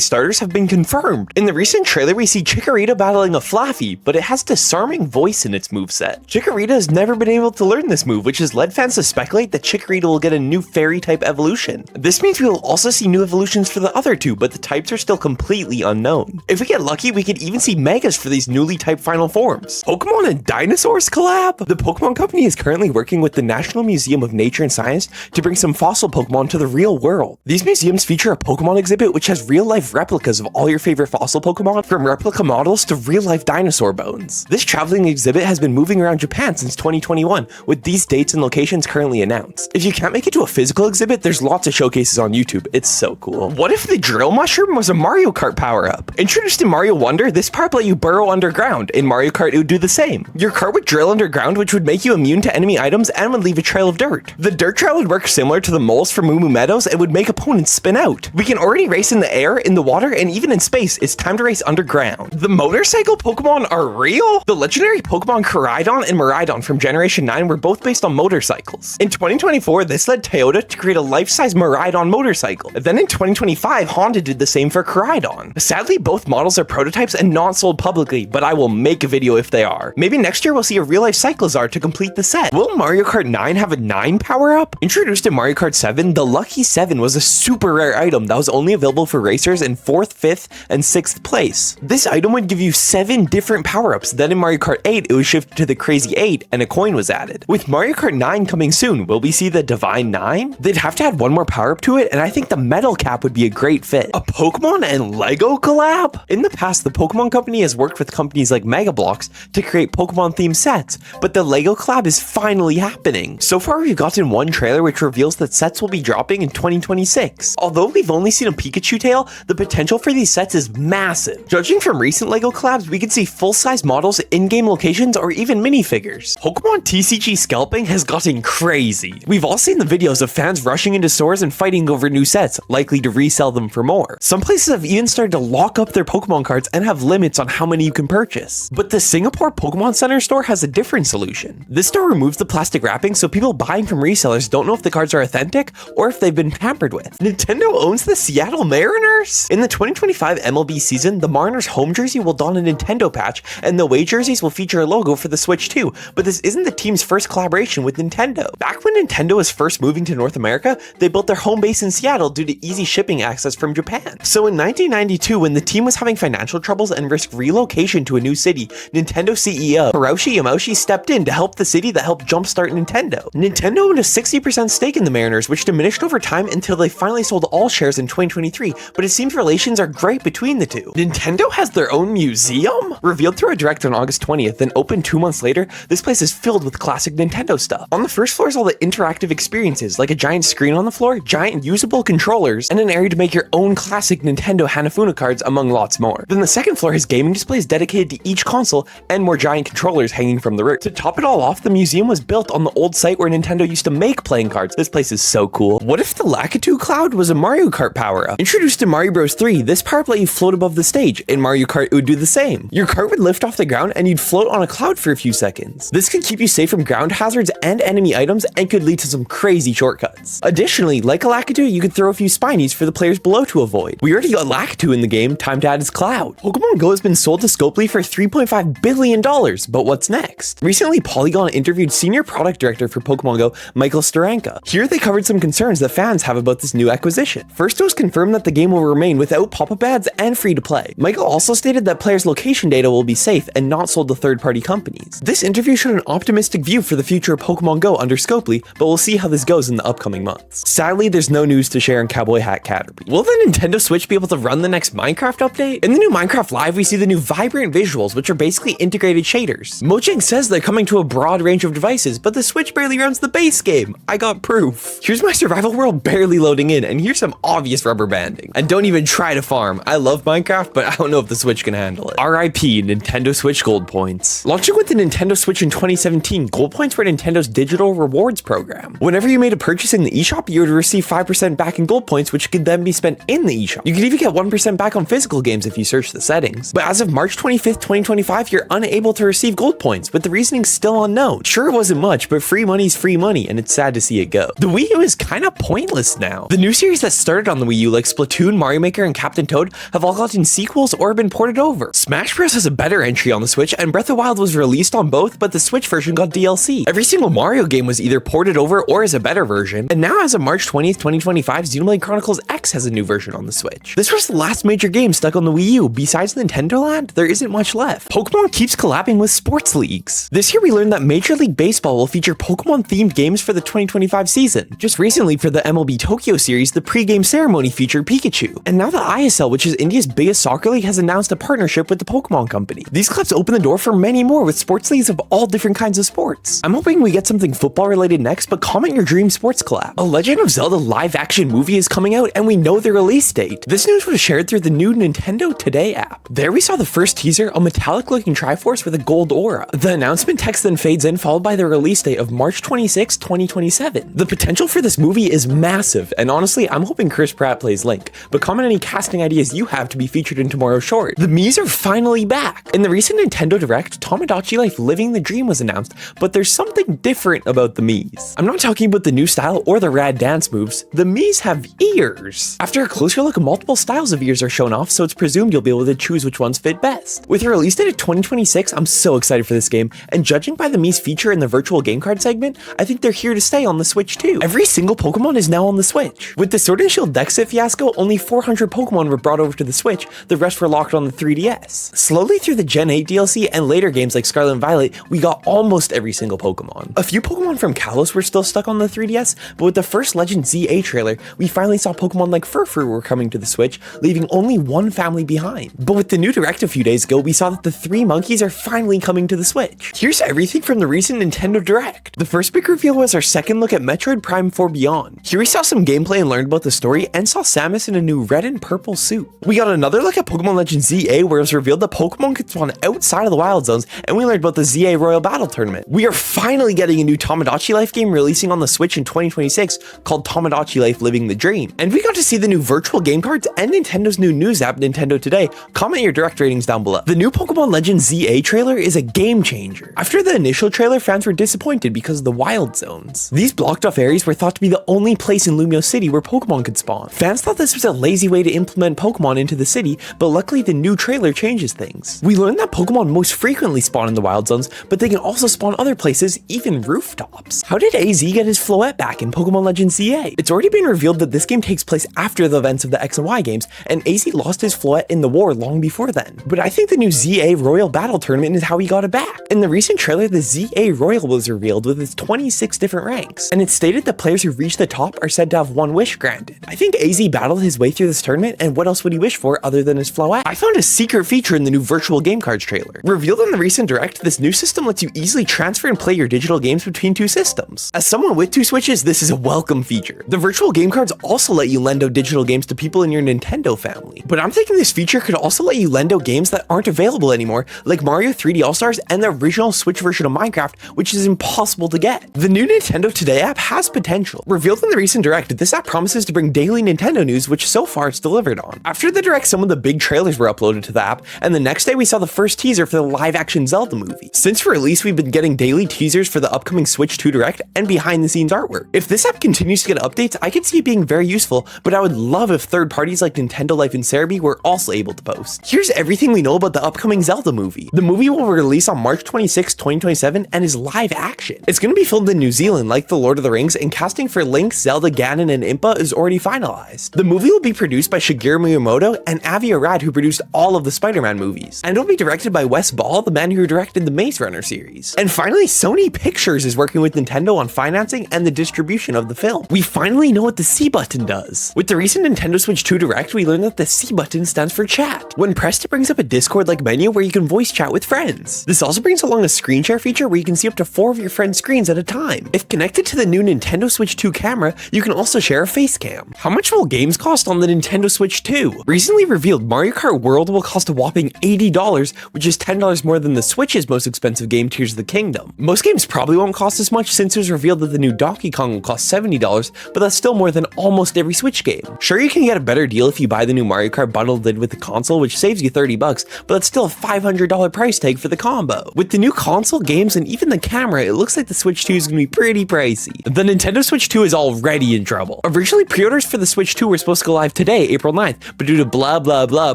starters have been confirmed. In the recent trailer, we see Chikorita battling a Flaffy, but it has disarming voice in its moveset. Chikorita has never been able to learn this move, which has led fans to speculate that Chikorita will get a new fairy-type evolution. This means we will also see new evolutions for the other two, but the types are still completely unknown. If we get lucky, we could even see Megas for these newly typed final forms. Pokemon and dinosaurs collab? The Pokemon Company is currently working with the National Museum of Nature and Science to bring some fossil Pokemon to the real world. These museums feature a Pokemon exhibit which has real-life replicas of all your favorite fossil Pokemon, from replica models to real-life dinosaur bones. This traveling exhibit has been moving around Japan since 2021, with these dates and locations currently announced. If you can't make it to a physical exhibit, there's lots of showcases on YouTube. It's so cool. What if the Drill Mushroom was a Mario Kart power-up? Introduced in Mario Wonder, this power-up let you burrow underground. In Mario Kart, it would do the same. Your cart would drill underground, which would make you immune to enemy items and would leave a trail of dirt. The dirt trail would work similar to the moles from Moo Moo Meadows and would make opponents spin out. We can already race in the air, in the water, and even in space. It's time to race underground. The motorcycle Pokemon are real? The legendary Pokemon Koraidon and Miraidon from Generation 9 were both based on motorcycles. In 2024, this led Toyota to create a life-size Miraidon motorcycle. Then in 2025, Honda did the same for Koraidon. Sadly, both models are prototypes and not sold publicly, but I will make a video if they are. Maybe next year we'll see a real-life Cyclizar to complete the set. Will Mario Kart 9 have a 9 power-up? Introduced in Mario Kart 7, the Lucky 7 was a super rare item that was only available for racers in 4th, 5th, and 6th place. This item would give you 7 different power-ups. Then in Mario Kart 8, it was shifted to the Crazy 8, and a coin was added. With Mario Kart 9 coming soon, will we see the Divine 9? They'd have to add one more power-up to it, and I think the Metal Cap would be a great fit. A Pokemon and Lego collab? In the past, the Pokemon Company has worked with companies like Mega Bloks to create Pokemon-themed sets, but the Lego collab is finally happening. So far, we've gotten one trailer which reveals that sets will be dropping in 2026. Although we've only seen a Pikachu tail, the potential for these sets is massive. Judging from recent Lego collabs, we could see full-size models, in-game locations, or even minifigures. Pokemon TCG scalping has gotten crazy. We've all seen the videos of fans rushing into stores and fighting over new sets, likely to resell them for more. Some places have even started to lock up their Pokemon cards and have limits on how many you can purchase. But the Singapore Pokemon Center store has a different solution. This store removes the plastic wrapping so people buying from resellers don't know if the cards are authentic or if they've been tampered with. Nintendo owns the Seattle Mariners? In the 2025 MLB season, the Mariners home jersey will don a Nintendo patch, and the away jerseys will feature a logo for the Switch too, but this isn't the team's first collaboration with Nintendo. Back when Nintendo was first moving to North America, they built their home base in Seattle due to easy shipping access from Japan. So in 1992, when the team was having financial troubles and risked relocation to a new city, Nintendo CEO Hiroshi Yamauchi stepped in to help the city that helped jumpstart Nintendo. Nintendo owned a 60% stake in the Mariners, which diminished over time until they finally sold all shares in 2023, but it seems relations are great between the two. Nintendo has their own museum? Revealed through a direct on August 20th, then opened 2 months later, this place is filled with classic Nintendo stuff. On the first floor is all the interactive experiences, like a giant screen on the floor, giant usable controllers, and an area to make your own classic Nintendo Hanafuna cards, among lots more. Then the second floor has gaming displays dedicated to each console and more giant controllers hanging from the roof. To top it all off, the museum was built on the old site where Nintendo used to make playing cards. This place is so so cool. What if the Lakitu Cloud was a Mario Kart power-up? Introduced in Mario Bros. 3, this power-up let you float above the stage. In Mario Kart, it would do the same. Your cart would lift off the ground and you'd float on a cloud for a few seconds. This could keep you safe from ground hazards and enemy items and could lead to some crazy shortcuts. Additionally, like a Lakitu, you could throw a few spinies for the players below to avoid. We already got Lakitu in the game, time to add his cloud. Pokemon Go has been sold to Scopely for $3.5 billion, but what's next? Recently, Polygon interviewed Senior Product Director for Pokemon Go, Michael Staranka. Here they covered some concerns that fans have about this new acquisition. First, it was confirmed that the game will remain without pop-up ads and free to play. Michael also stated that players' location data will be safe and not sold to third-party companies. This interview showed an optimistic view for the future of Pokemon Go under Scopely, but we'll see how this goes in the upcoming months. Sadly, there's no news to share on Cowboy Hat Caterpie. Will the Nintendo Switch be able to run the next Minecraft update? In the new Minecraft Live, we see the new vibrant visuals, which are basically integrated shaders. Mojang says they're coming to a broad range of devices, but the Switch barely runs the base game. I got proof. Here's my survival world barely loading in, and here's some obvious rubber banding. And don't even try to farm. I love Minecraft, but I don't know if the Switch can handle it. RIP Nintendo Switch Gold Points. Launching with the Nintendo Switch in 2017, Gold Points were Nintendo's digital rewards program. Whenever you made a purchase in the eShop, you would receive 5% back in Gold Points, which could then be spent in the eShop. You could even get 1% back on physical games if you search the settings. But as of March 25th, 2025, you're unable to receive Gold Points, with the reasoning still unknown. Sure, it wasn't much, but free money's free money, and it's sad to see it go. The Wii U is kinda pointless now. The new series that started on the Wii U, like Splatoon, Mario Maker, and Captain Toad, have all gotten sequels or been ported over. Smash Bros has a better entry on the Switch, and Breath of the Wild was released on both, but the Switch version got DLC. Every single Mario game was either ported over or is a better version, and now as of March 20th, 2025, Xenoblade Chronicles X has a new version on the Switch. This was the last major game stuck on the Wii U. Besides Nintendo Land, there isn't much left. Pokemon keeps collabing with sports leagues. This year we learned that Major League Baseball will feature Pokemon-themed games for the 2025 season. Just recently for the MLB Tokyo series, the pre-game ceremony featured Pikachu. And now the ISL, which is India's biggest soccer league, has announced a partnership with the Pokemon Company. These collabs open the door for many more with sports leagues of all different kinds of sports. I'm hoping we get something football related next, but comment your dream sports collab. A Legend of Zelda live-action movie is coming out, and we know the release date. This news was shared through the new Nintendo Today app. There we saw the first teaser, a metallic-looking Triforce with a gold aura. The announcement text then fades in, followed by the release date of March 26, 2027. The potential for this movie is massive, and honestly, I'm hoping Chris Pratt plays Link, but comment any casting ideas you have to be featured in tomorrow's short. The Miis are finally back! In the recent Nintendo Direct, Tamagotchi Life Living the Dream was announced, but there's something different about the Miis. I'm not talking about the new style or the rad dance moves, the Miis have ears! After a closer look, multiple styles of ears are shown off, so it's presumed you'll be able to choose which ones fit best. With a release date of 2026, I'm so excited for this game, and judging by the Mii's feature in the virtual game card segment, I think they're here to stay on the Switch too. Every single Pokemon is now on the Switch. With the Sword and Shield Dexit fiasco, only 400 Pokemon were brought over to the Switch, the rest were locked on the 3DS. Slowly through the Gen 8 DLC and later games like Scarlet and Violet, we got almost every single Pokemon. A few Pokemon from Kalos were still stuck on the 3DS, but with the first Legend ZA trailer, we finally saw Pokemon like Furfrou were coming to the Switch, leaving only one family behind. But with the new Direct a few days ago, we saw that the 3 monkeys are finally coming to the Switch. Here's everything from the recent Nintendo Direct. The first big reveal was our second look at Metroid Prime 4 Beyond. Here we saw some gameplay and learned about the story, and saw Samus in a new red and purple suit. We got another look at Pokemon Legend ZA, where it was revealed that Pokemon could spawn outside of the Wild Zones, and we learned about the ZA Royal Battle Tournament. We are finally getting a new Tamagotchi Life game releasing on the Switch in 2026 called Tamagotchi Life Living the Dream. And we got to see the new virtual game cards and Nintendo's new news app, Nintendo Today. Comment your direct ratings down below. The new Pokemon Legend ZA trailer is a game changer. After the initial trailer, fans were disappointed because of the Wild Zones. These blocked off areas were thought to be the only place in Lumio City where Pokemon could spawn. Fans thought this was a lazy way to implement Pokemon into the city, but luckily the new trailer changes things. We learned that Pokemon most frequently spawn in the Wild Zones, but they can also spawn other places, even rooftops. How did AZ get his Floette back in Pokemon Legend ZA? It's already been revealed that this game takes place after the events of the X and Y games, and AZ lost his Floette in the war long before then. But I think the new ZA Royal Battle Tournament is how he got it back. In the recent trailer, the ZA Royal was revealed with its 26 different ranks, and it stated that players who reach the top are said to have one wish granted. I think AZ battled his way through this tournament, and what else would he wish for other than his Floette? I found a secret feature in the new virtual game cards trailer. Revealed in the recent Direct, this new system lets you easily transfer and play your digital games between 2 systems. As someone with 2 Switches, this is a welcome feature. The virtual game cards also let you lend out digital games to people in your Nintendo family. But I'm thinking this feature could also let you lend out games that aren't available anymore, like Mario 3D All-Stars and the original Switch version of Minecraft, which is impossible to get. The new Nintendo Today app has potential. potential. Revealed in the recent Direct, this app promises to bring daily Nintendo news, which so far it's delivered on. After the Direct, some of the big trailers were uploaded to the app, and the next day we saw the first teaser for the live-action Zelda movie. Since release, we've been getting daily teasers for the upcoming Switch 2 Direct and behind-the-scenes artwork. If this app continues to get updates, I could see it being very useful, but I would love if third parties like Nintendo Life and Cerebi were also able to post. Here's everything we know about the upcoming Zelda movie. The movie will release on March 26, 2027 and is live action. It's going to be filmed in New Zealand like The Lord of the Rings, and casting for Link, Zelda, Ganon, and Impa is already finalized. The movie will be produced by Shigeru Miyamoto and Avi Arad, who produced all of the Spider-Man movies, and it'll be directed by Wes Ball, the man who directed the Maze Runner series. And finally, Sony Pictures is working with Nintendo on financing and the distribution of the film. We finally know what the C button does. With the recent Nintendo Switch 2 Direct, we learned that the C button stands for chat. When pressed, it brings up a Discord-like menu where you can voice chat with friends. This also brings along a screen share feature where you can see up to 4 of your friends' screens at a time. If connected to the new Nintendo Switch 2 camera, you can also share a face cam. How much will games cost on the Nintendo Switch 2? Recently revealed, Mario Kart World will cost a whopping $80, which is $10 more than the Switch's most expensive game, Tears of the Kingdom. Most games probably won't cost as much since it was revealed that the new Donkey Kong will cost $70, but that's still more than almost every Switch game. Sure, you can get a better deal if you buy the new Mario Kart bundled in with the console, which saves you $30, but that's still a $500 price tag for the combo. With the new console, games, and even the camera, it looks like the Switch 2 is going to be pretty pricey. The Nintendo Switch 2 is already in trouble. Originally, pre-orders for the Switch 2 were supposed to go live today, April 9th, but due to blah blah blah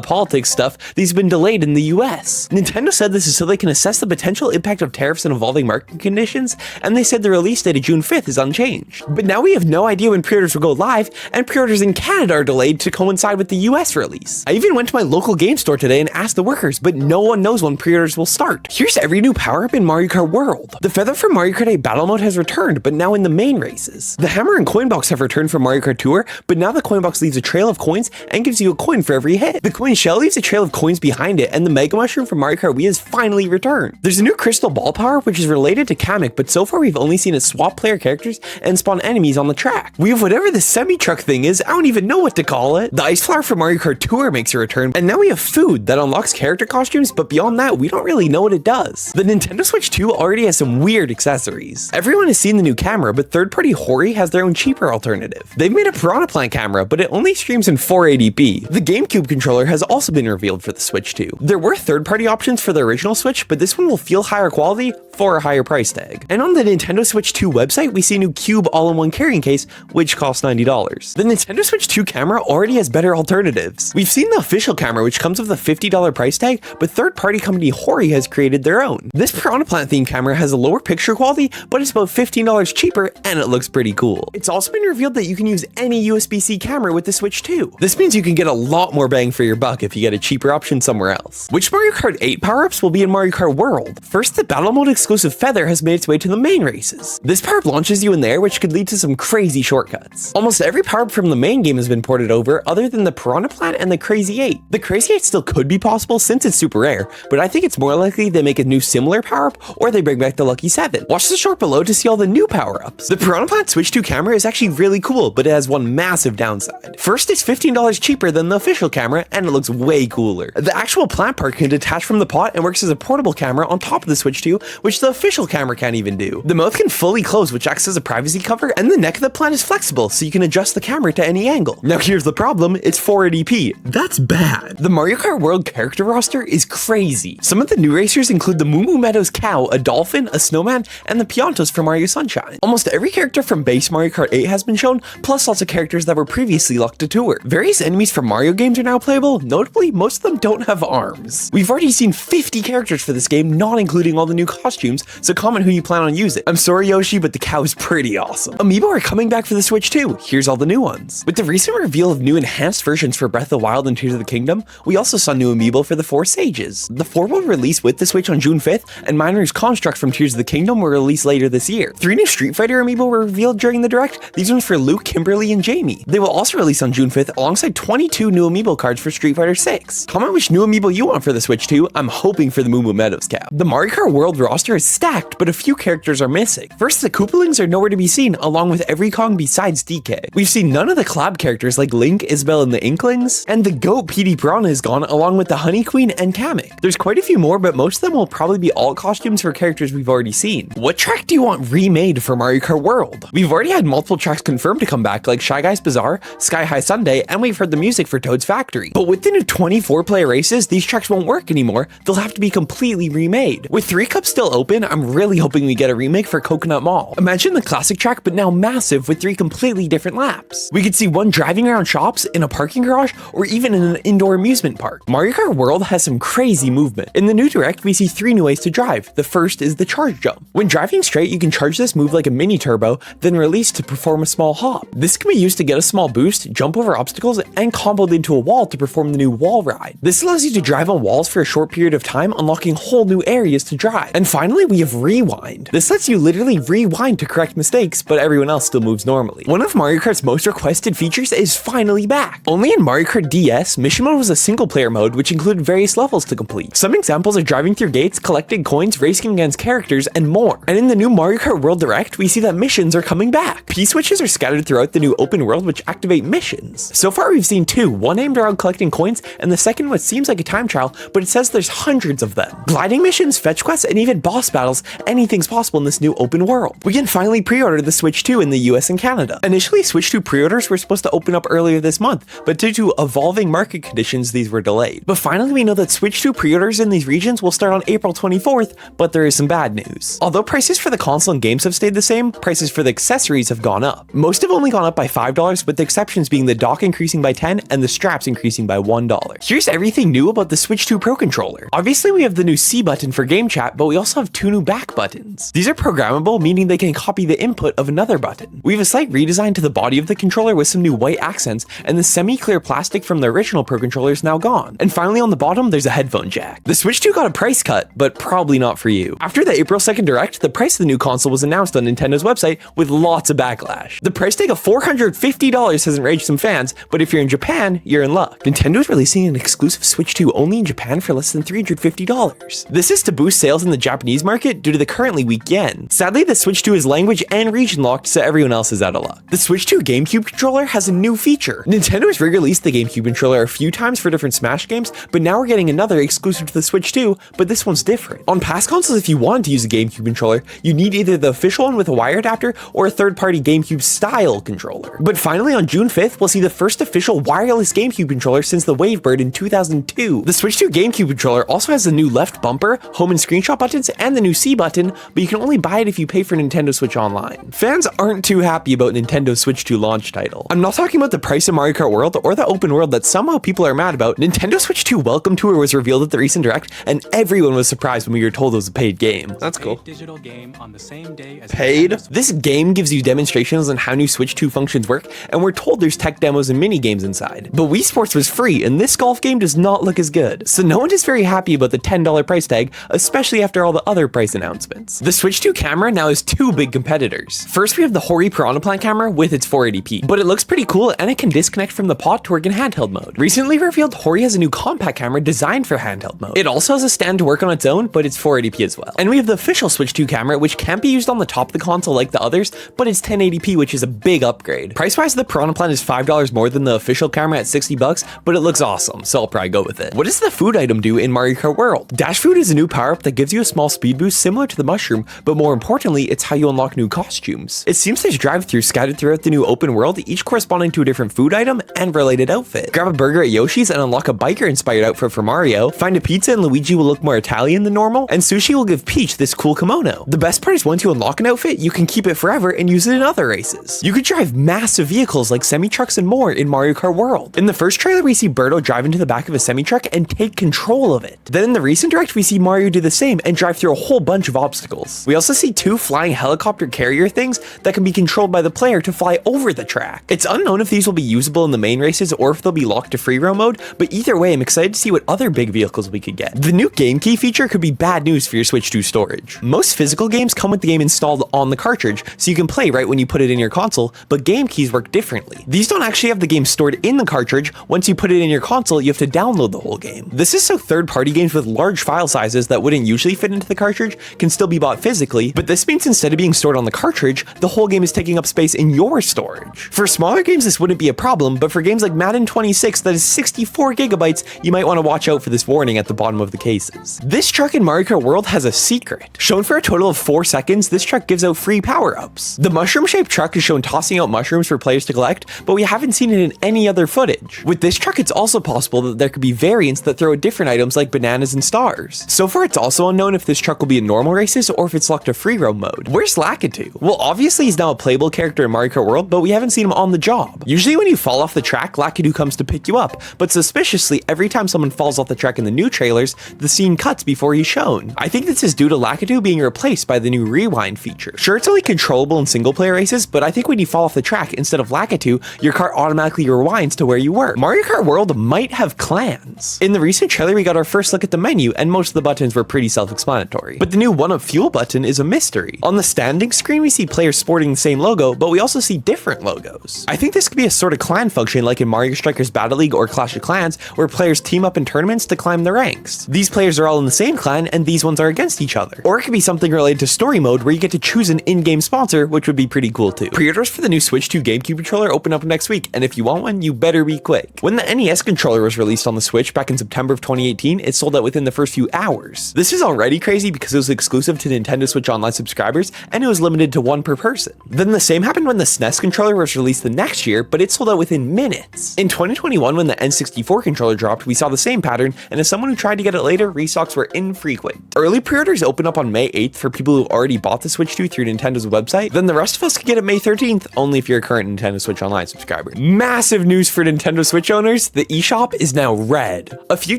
politics stuff, these have been delayed in the US. Nintendo said this is so they can assess the potential impact of tariffs and evolving market conditions, and they said the release date of June 5th is unchanged. But now we have no idea when pre-orders will go live, and pre-orders in Canada are delayed to coincide with the US release. I even went to my local game store today and asked the workers, but no one knows when pre-orders will start. Here's every new power-up in Mario Kart World. The feather from Mario Kart 8 Battle Mode has returned, but now in the main races. The hammer and coin box have returned from Mario Kart Tour, but now the coin box leaves a trail of coins and gives you a coin for every hit. The coin shell leaves a trail of coins behind it, and the Mega Mushroom from Mario Kart Wii has finally returned. There's a new Crystal Ball power, which is related to Kamek, but so far we've only seen it swap player characters and spawn enemies on the track. We have whatever the semi-truck thing is, I don't even know what to call it. The Ice Flower from Mario Kart Tour makes a return, and now we have food that unlocks character costumes, but beyond that, we don't really know what it does. The Nintendo Switch 2 already has some weird accessories. Everyone has seen the new camera, but third-party Hori has their own cheaper alternative. They've made a Piranha Plant camera, but it only streams in 480p. The GameCube controller has also been revealed for the Switch 2. There were third-party options for the original Switch, but this one will feel higher quality for a higher price tag. And on the Nintendo Switch 2 website, we see a new Cube all-in-one carrying case, which costs $90. The Nintendo Switch 2 camera already has better alternatives. We've seen the official camera, which comes with a $50 price tag, but third-party company Hori has created their own. This Piranha Plant themed camera has a lower picture quality, but it's about $15 cheaper, and it looks pretty cool. It's also been revealed that you can use any USB-C camera with the Switch 2. This means you can get a lot more bang for your buck if you get a cheaper option somewhere else. Which Mario Kart 8 power-ups will be in Mario Kart World? First, the Battle Mode exclusive feather has made its way to the main races. This power-up launches you in the air, which could lead to some crazy shortcuts. Almost every power-up from the main game has been ported over, other than the Piranha Plant and the Crazy 8. The Crazy 8 still could be possible since it's super rare, but I think it's more likely they make a new similar power-up, or they bring back the Lucky 7. Watch the short below to see all the new power-ups. The Piranha Plant Switch 2 camera is actually really cool, but it has one massive downside. First, it's $15 cheaper than the official camera, and it looks way cooler. The actual plant part can detach from the pot and works as a portable camera on top of the Switch 2, which the official camera can't even do. The mouth can fully close, which acts as a privacy cover, and the neck of the plant is flexible, so you can adjust the camera to any angle. Now here's the problem, it's 480p. That's bad. The Mario Kart World character roster is crazy. Some of the new racers include the Moo Moo Meadows cow, a dolphin, a snowman, and the Piantos from Mario Sunshine. Almost every character from base Mario Kart 8 has been shown, plus lots of characters that were previously locked to Tour. Various enemies from Mario games are now playable, notably most of them don't have arms. We've already seen 50 characters for this game, not including all the new costumes, so comment who you plan on using. I'm sorry Yoshi, but the cow is pretty awesome. Amiibo are coming back for the Switch too, here's all the new ones. With the recent reveal of new enhanced versions for Breath of the Wild and Tears of the Kingdom, we also saw new amiibo for the 4 Sages. The 4 will release with the Switch on June 5th, and Miner's Construct from Tears of the Kingdom will release later this year. 3 new Street Fighter amiibo were revealed during the Direct, these ones for Luke, Kimberly, and Jamie. They will also release on June 5th alongside 22 new amiibo cards for Street Fighter 6. Comment which new amiibo you want for the Switch 2, I'm hoping for the Moo Moo Meadows cow. The Mario Kart World roster is stacked, but a few characters are missing. First, the Koopalings are nowhere to be seen, along with every Kong besides DK. We've seen none of the collab characters like Link, Isabelle, and the Inklings, and the GOAT PD Piranha is gone, along with the Honey Queen and Kamek. There's quite a few more, but most of them will probably be alt costumes for characters we've already seen. What track do you want remade for Mario Kart World? We've We've already had multiple tracks confirmed to come back, like Shy Guys Bazaar, Sky High Sunday, and we've heard the music for Toad's Factory. But with the new 24-player races, these tracks won't work anymore. They'll have to be completely remade. With 3 Cups still open, I'm really hoping we get a remake for Coconut Mall. Imagine the classic track, but now massive with 3 completely different laps. We could see one driving around shops, in a parking garage, or even in an indoor amusement park. Mario Kart World has some crazy movement. In the new Direct, we see 3 new ways to drive. The first is the charge jump. When driving straight, you can charge this move like a mini turbo, then release to perform a small hop. This can be used to get a small boost, jump over obstacles, and comboed into a wall to perform the new wall ride. This allows you to drive on walls for a short period of time, unlocking whole new areas to drive. And finally, we have Rewind. This lets you literally rewind to correct mistakes, but everyone else still moves normally. One of Mario Kart's most requested features is finally back. Only in Mario Kart DS, Mission Mode was a single-player mode which included various levels to complete. Some examples are driving through gates, collecting coins, racing against characters, and more. And in the new Mario Kart World Direct, we see that missions are coming back. P-switches are scattered throughout the new open world which activate missions. So far we've seen 2, one aimed around collecting coins, and the second what seems like a time trial, but it says there's hundreds of them. Gliding missions, fetch quests, and even boss battles, anything's possible in this new open world. We can finally pre-order the Switch 2 in the US and Canada. Initially, Switch 2 pre-orders were supposed to open up earlier this month, but due to evolving market conditions, these were delayed. But finally, we know that Switch 2 pre-orders in these regions will start on April 24th, but there is some bad news. Although prices for the console and games have stayed the same, prices for the accessories have gone up. Most have only gone up by $5, with the exceptions being the dock increasing by $10 and the straps increasing by $1. Here's everything new about the Switch 2 Pro Controller. Obviously, we have the new C button for game chat, but we also have 2 new back buttons. These are programmable, meaning they can copy the input of another button. We have a slight redesign to the body of the controller with some new white accents, and the semi-clear plastic from the original Pro Controller is now gone. And finally on the bottom, there's a headphone jack. The Switch 2 got a price cut, but probably not for you. After the April 2nd Direct, the price of the new console was announced on Nintendo's website with lots of backlash. The price tag of $450 has enraged some fans, but if you're in Japan, you're in luck. Nintendo is releasing an exclusive Switch 2 only in Japan for less than $350. This is to boost sales in the Japanese market due to the currently weak yen. Sadly, the Switch 2 is language and region locked, so everyone else is out of luck. The Switch 2 GameCube controller has a new feature. Nintendo has re-released the GameCube controller a few times for different Smash games, but now we're getting another exclusive to the Switch 2, but this one's different. On past consoles, if you wanted to use a GameCube controller, you need either the official one with a wire adapter or a third-party GameCube style controller. But finally, on June 5th, we'll see the first official wireless GameCube controller since the Wavebird in 2002. The Switch 2 GameCube controller also has the new left bumper, home and screenshot buttons, and the new C button, but you can only buy it if you pay for Nintendo Switch Online. Fans aren't too happy about Nintendo's Switch 2 launch title. I'm not talking about the price of Mario Kart World or the open world that somehow people are mad about. Nintendo Switch 2 Welcome Tour was revealed at the recent Direct, and everyone was surprised when we were told it was a paid game. That's cool. Digital game on the same day as paid? This game gives you demonstrations on how new Switch 2 functions work, and we're told there's tech demos and mini games inside. But Wii Sports was free, and this golf game does not look as good. So no one is very happy about the $10 price tag, especially after all the other price announcements. The Switch 2 camera now has 2 big competitors. First, we have the Hori Piranha Plant camera with its 480p, but it looks pretty cool and it can disconnect from the pot to work in handheld mode. Recently revealed, Hori has a new compact camera designed for handheld mode. It also has a stand to work on its own, but it's 480p as well. And we have the official Switch 2 camera, which can't be used on the top of the console like the others, but it's 1080p, which is a big upgrade. Price-wise, the Piranha Plant is $5 more than the official camera at $60, but it looks awesome, so I'll probably go with it. What does the food item do in Mario Kart World? Dash Food is a new power-up that gives you a small speed boost similar to the mushroom, but more importantly, it's how you unlock new costumes. It seems there's drive-thrus scattered throughout the new open world, each corresponding to a different food item and related outfit. Grab a burger at Yoshi's and unlock a biker-inspired outfit for Mario. Find a pizza and Luigi will look more Italian than normal, and Sushi will give Peach this cool kimono. The best part is once you unlock an outfit, you can keep it forever and use it in other races. You could drive massive vehicles like semi-trucks and more in Mario Kart World. In the first trailer, we see Birdo drive into the back of a semi-truck and take control of it. Then in the recent Direct, we see Mario do the same and drive through a whole bunch of obstacles. We also see 2 flying helicopter carrier things that can be controlled by the player to fly over the track. It's unknown if these will be usable in the main races or if they'll be locked to free roam mode, but either way, I'm excited to see what other big vehicles we could get. The new game key feature could be bad news for your Switch 2 storage. Most physical games come with the game installed on the cartridge, so you can play right when you put it in your console, but game keys work differently. These don't actually have the game stored in the cartridge. Once you put it in your console, you have to download the whole game. This is so third-party games with large file sizes that wouldn't usually fit into the cartridge can still be bought physically, but this means instead of being stored on the cartridge, the whole game is taking up space in your storage. For smaller games, this wouldn't be a problem, but for games like Madden 26 that is 64 gigabytes, you might want to watch out for this warning at the bottom of the cases. This truck in Mario Kart World has a secret. Shown for a total of 4 seconds, this truck gives out free power-ups. games. The mushroom-shaped truck is shown tossing out mushrooms for players to collect, but we haven't seen it in any other footage. With this truck, it's also possible that there could be variants that throw at different items like bananas and stars. So far, it's also unknown if this truck will be in normal races or if it's locked to free roam mode. Where's Lakitu? Well, obviously he's now a playable character in Mario Kart World, but we haven't seen him on the job. Usually when you fall off the track, Lakitu comes to pick you up, but suspiciously, every time someone falls off the track in the new trailers, the scene cuts before he's shown. I think this is due to Lakitu being replaced by the new rewind feature. Sure, it's only controllable in single player races, but I think when you fall off the track, instead of Lakitu, your car automatically rewinds to where you were. Mario Kart World might have clans. In the recent trailer, we got our first look at the menu, and most of the buttons were pretty self-explanatory. But the new 1-Up Fuel button is a mystery. On the standing screen, we see players sporting the same logo, but we also see different logos. I think this could be a sort of clan function like in Mario Strikers Battle League or Clash of Clans, where players team up in tournaments to climb the ranks. These players are all in the same clan, and these ones are against each other. Or it could be something related to story mode, where you get to choose an in-game sponsor, which would be pretty cool too. Pre-orders for the new Switch 2 GameCube controller open up next week, and if you want one, you better be quick. When the NES controller was released on the Switch back in September of 2018, it sold out within the first few hours. This is already crazy because it was exclusive to Nintendo Switch Online subscribers, and it was limited to one per person. Then the same happened when the SNES controller was released the next year, but it sold out within minutes. In 2021, when the N64 controller dropped, we saw the same pattern, and as someone who tried to get it later, restocks were infrequent. Early pre-orders open up on May 8th for people who already bought the Switch 2 through Nintendo's website, then the rest of us can get it May 13th, only if you're a current Nintendo Switch Online subscriber. Massive news for Nintendo Switch owners, the eShop is now red. A few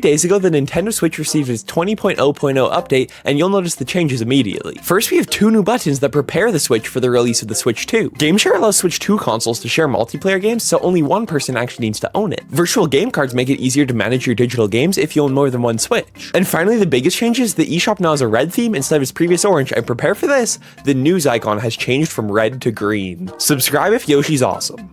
days ago, the Nintendo Switch received its 20.0.0 update, and you'll notice the changes immediately. First, we have two new buttons that prepare the Switch for the release of the Switch 2. Game Share allows Switch 2 consoles to share multiplayer games, so only one person actually needs to own it. Virtual game cards make it easier to manage your digital games if you own more than one Switch. And finally, the biggest change is the eShop now has a red theme instead of its previous orange, and prepare for this, the news icon has changed from red to green. Subscribe if Yoshi's awesome.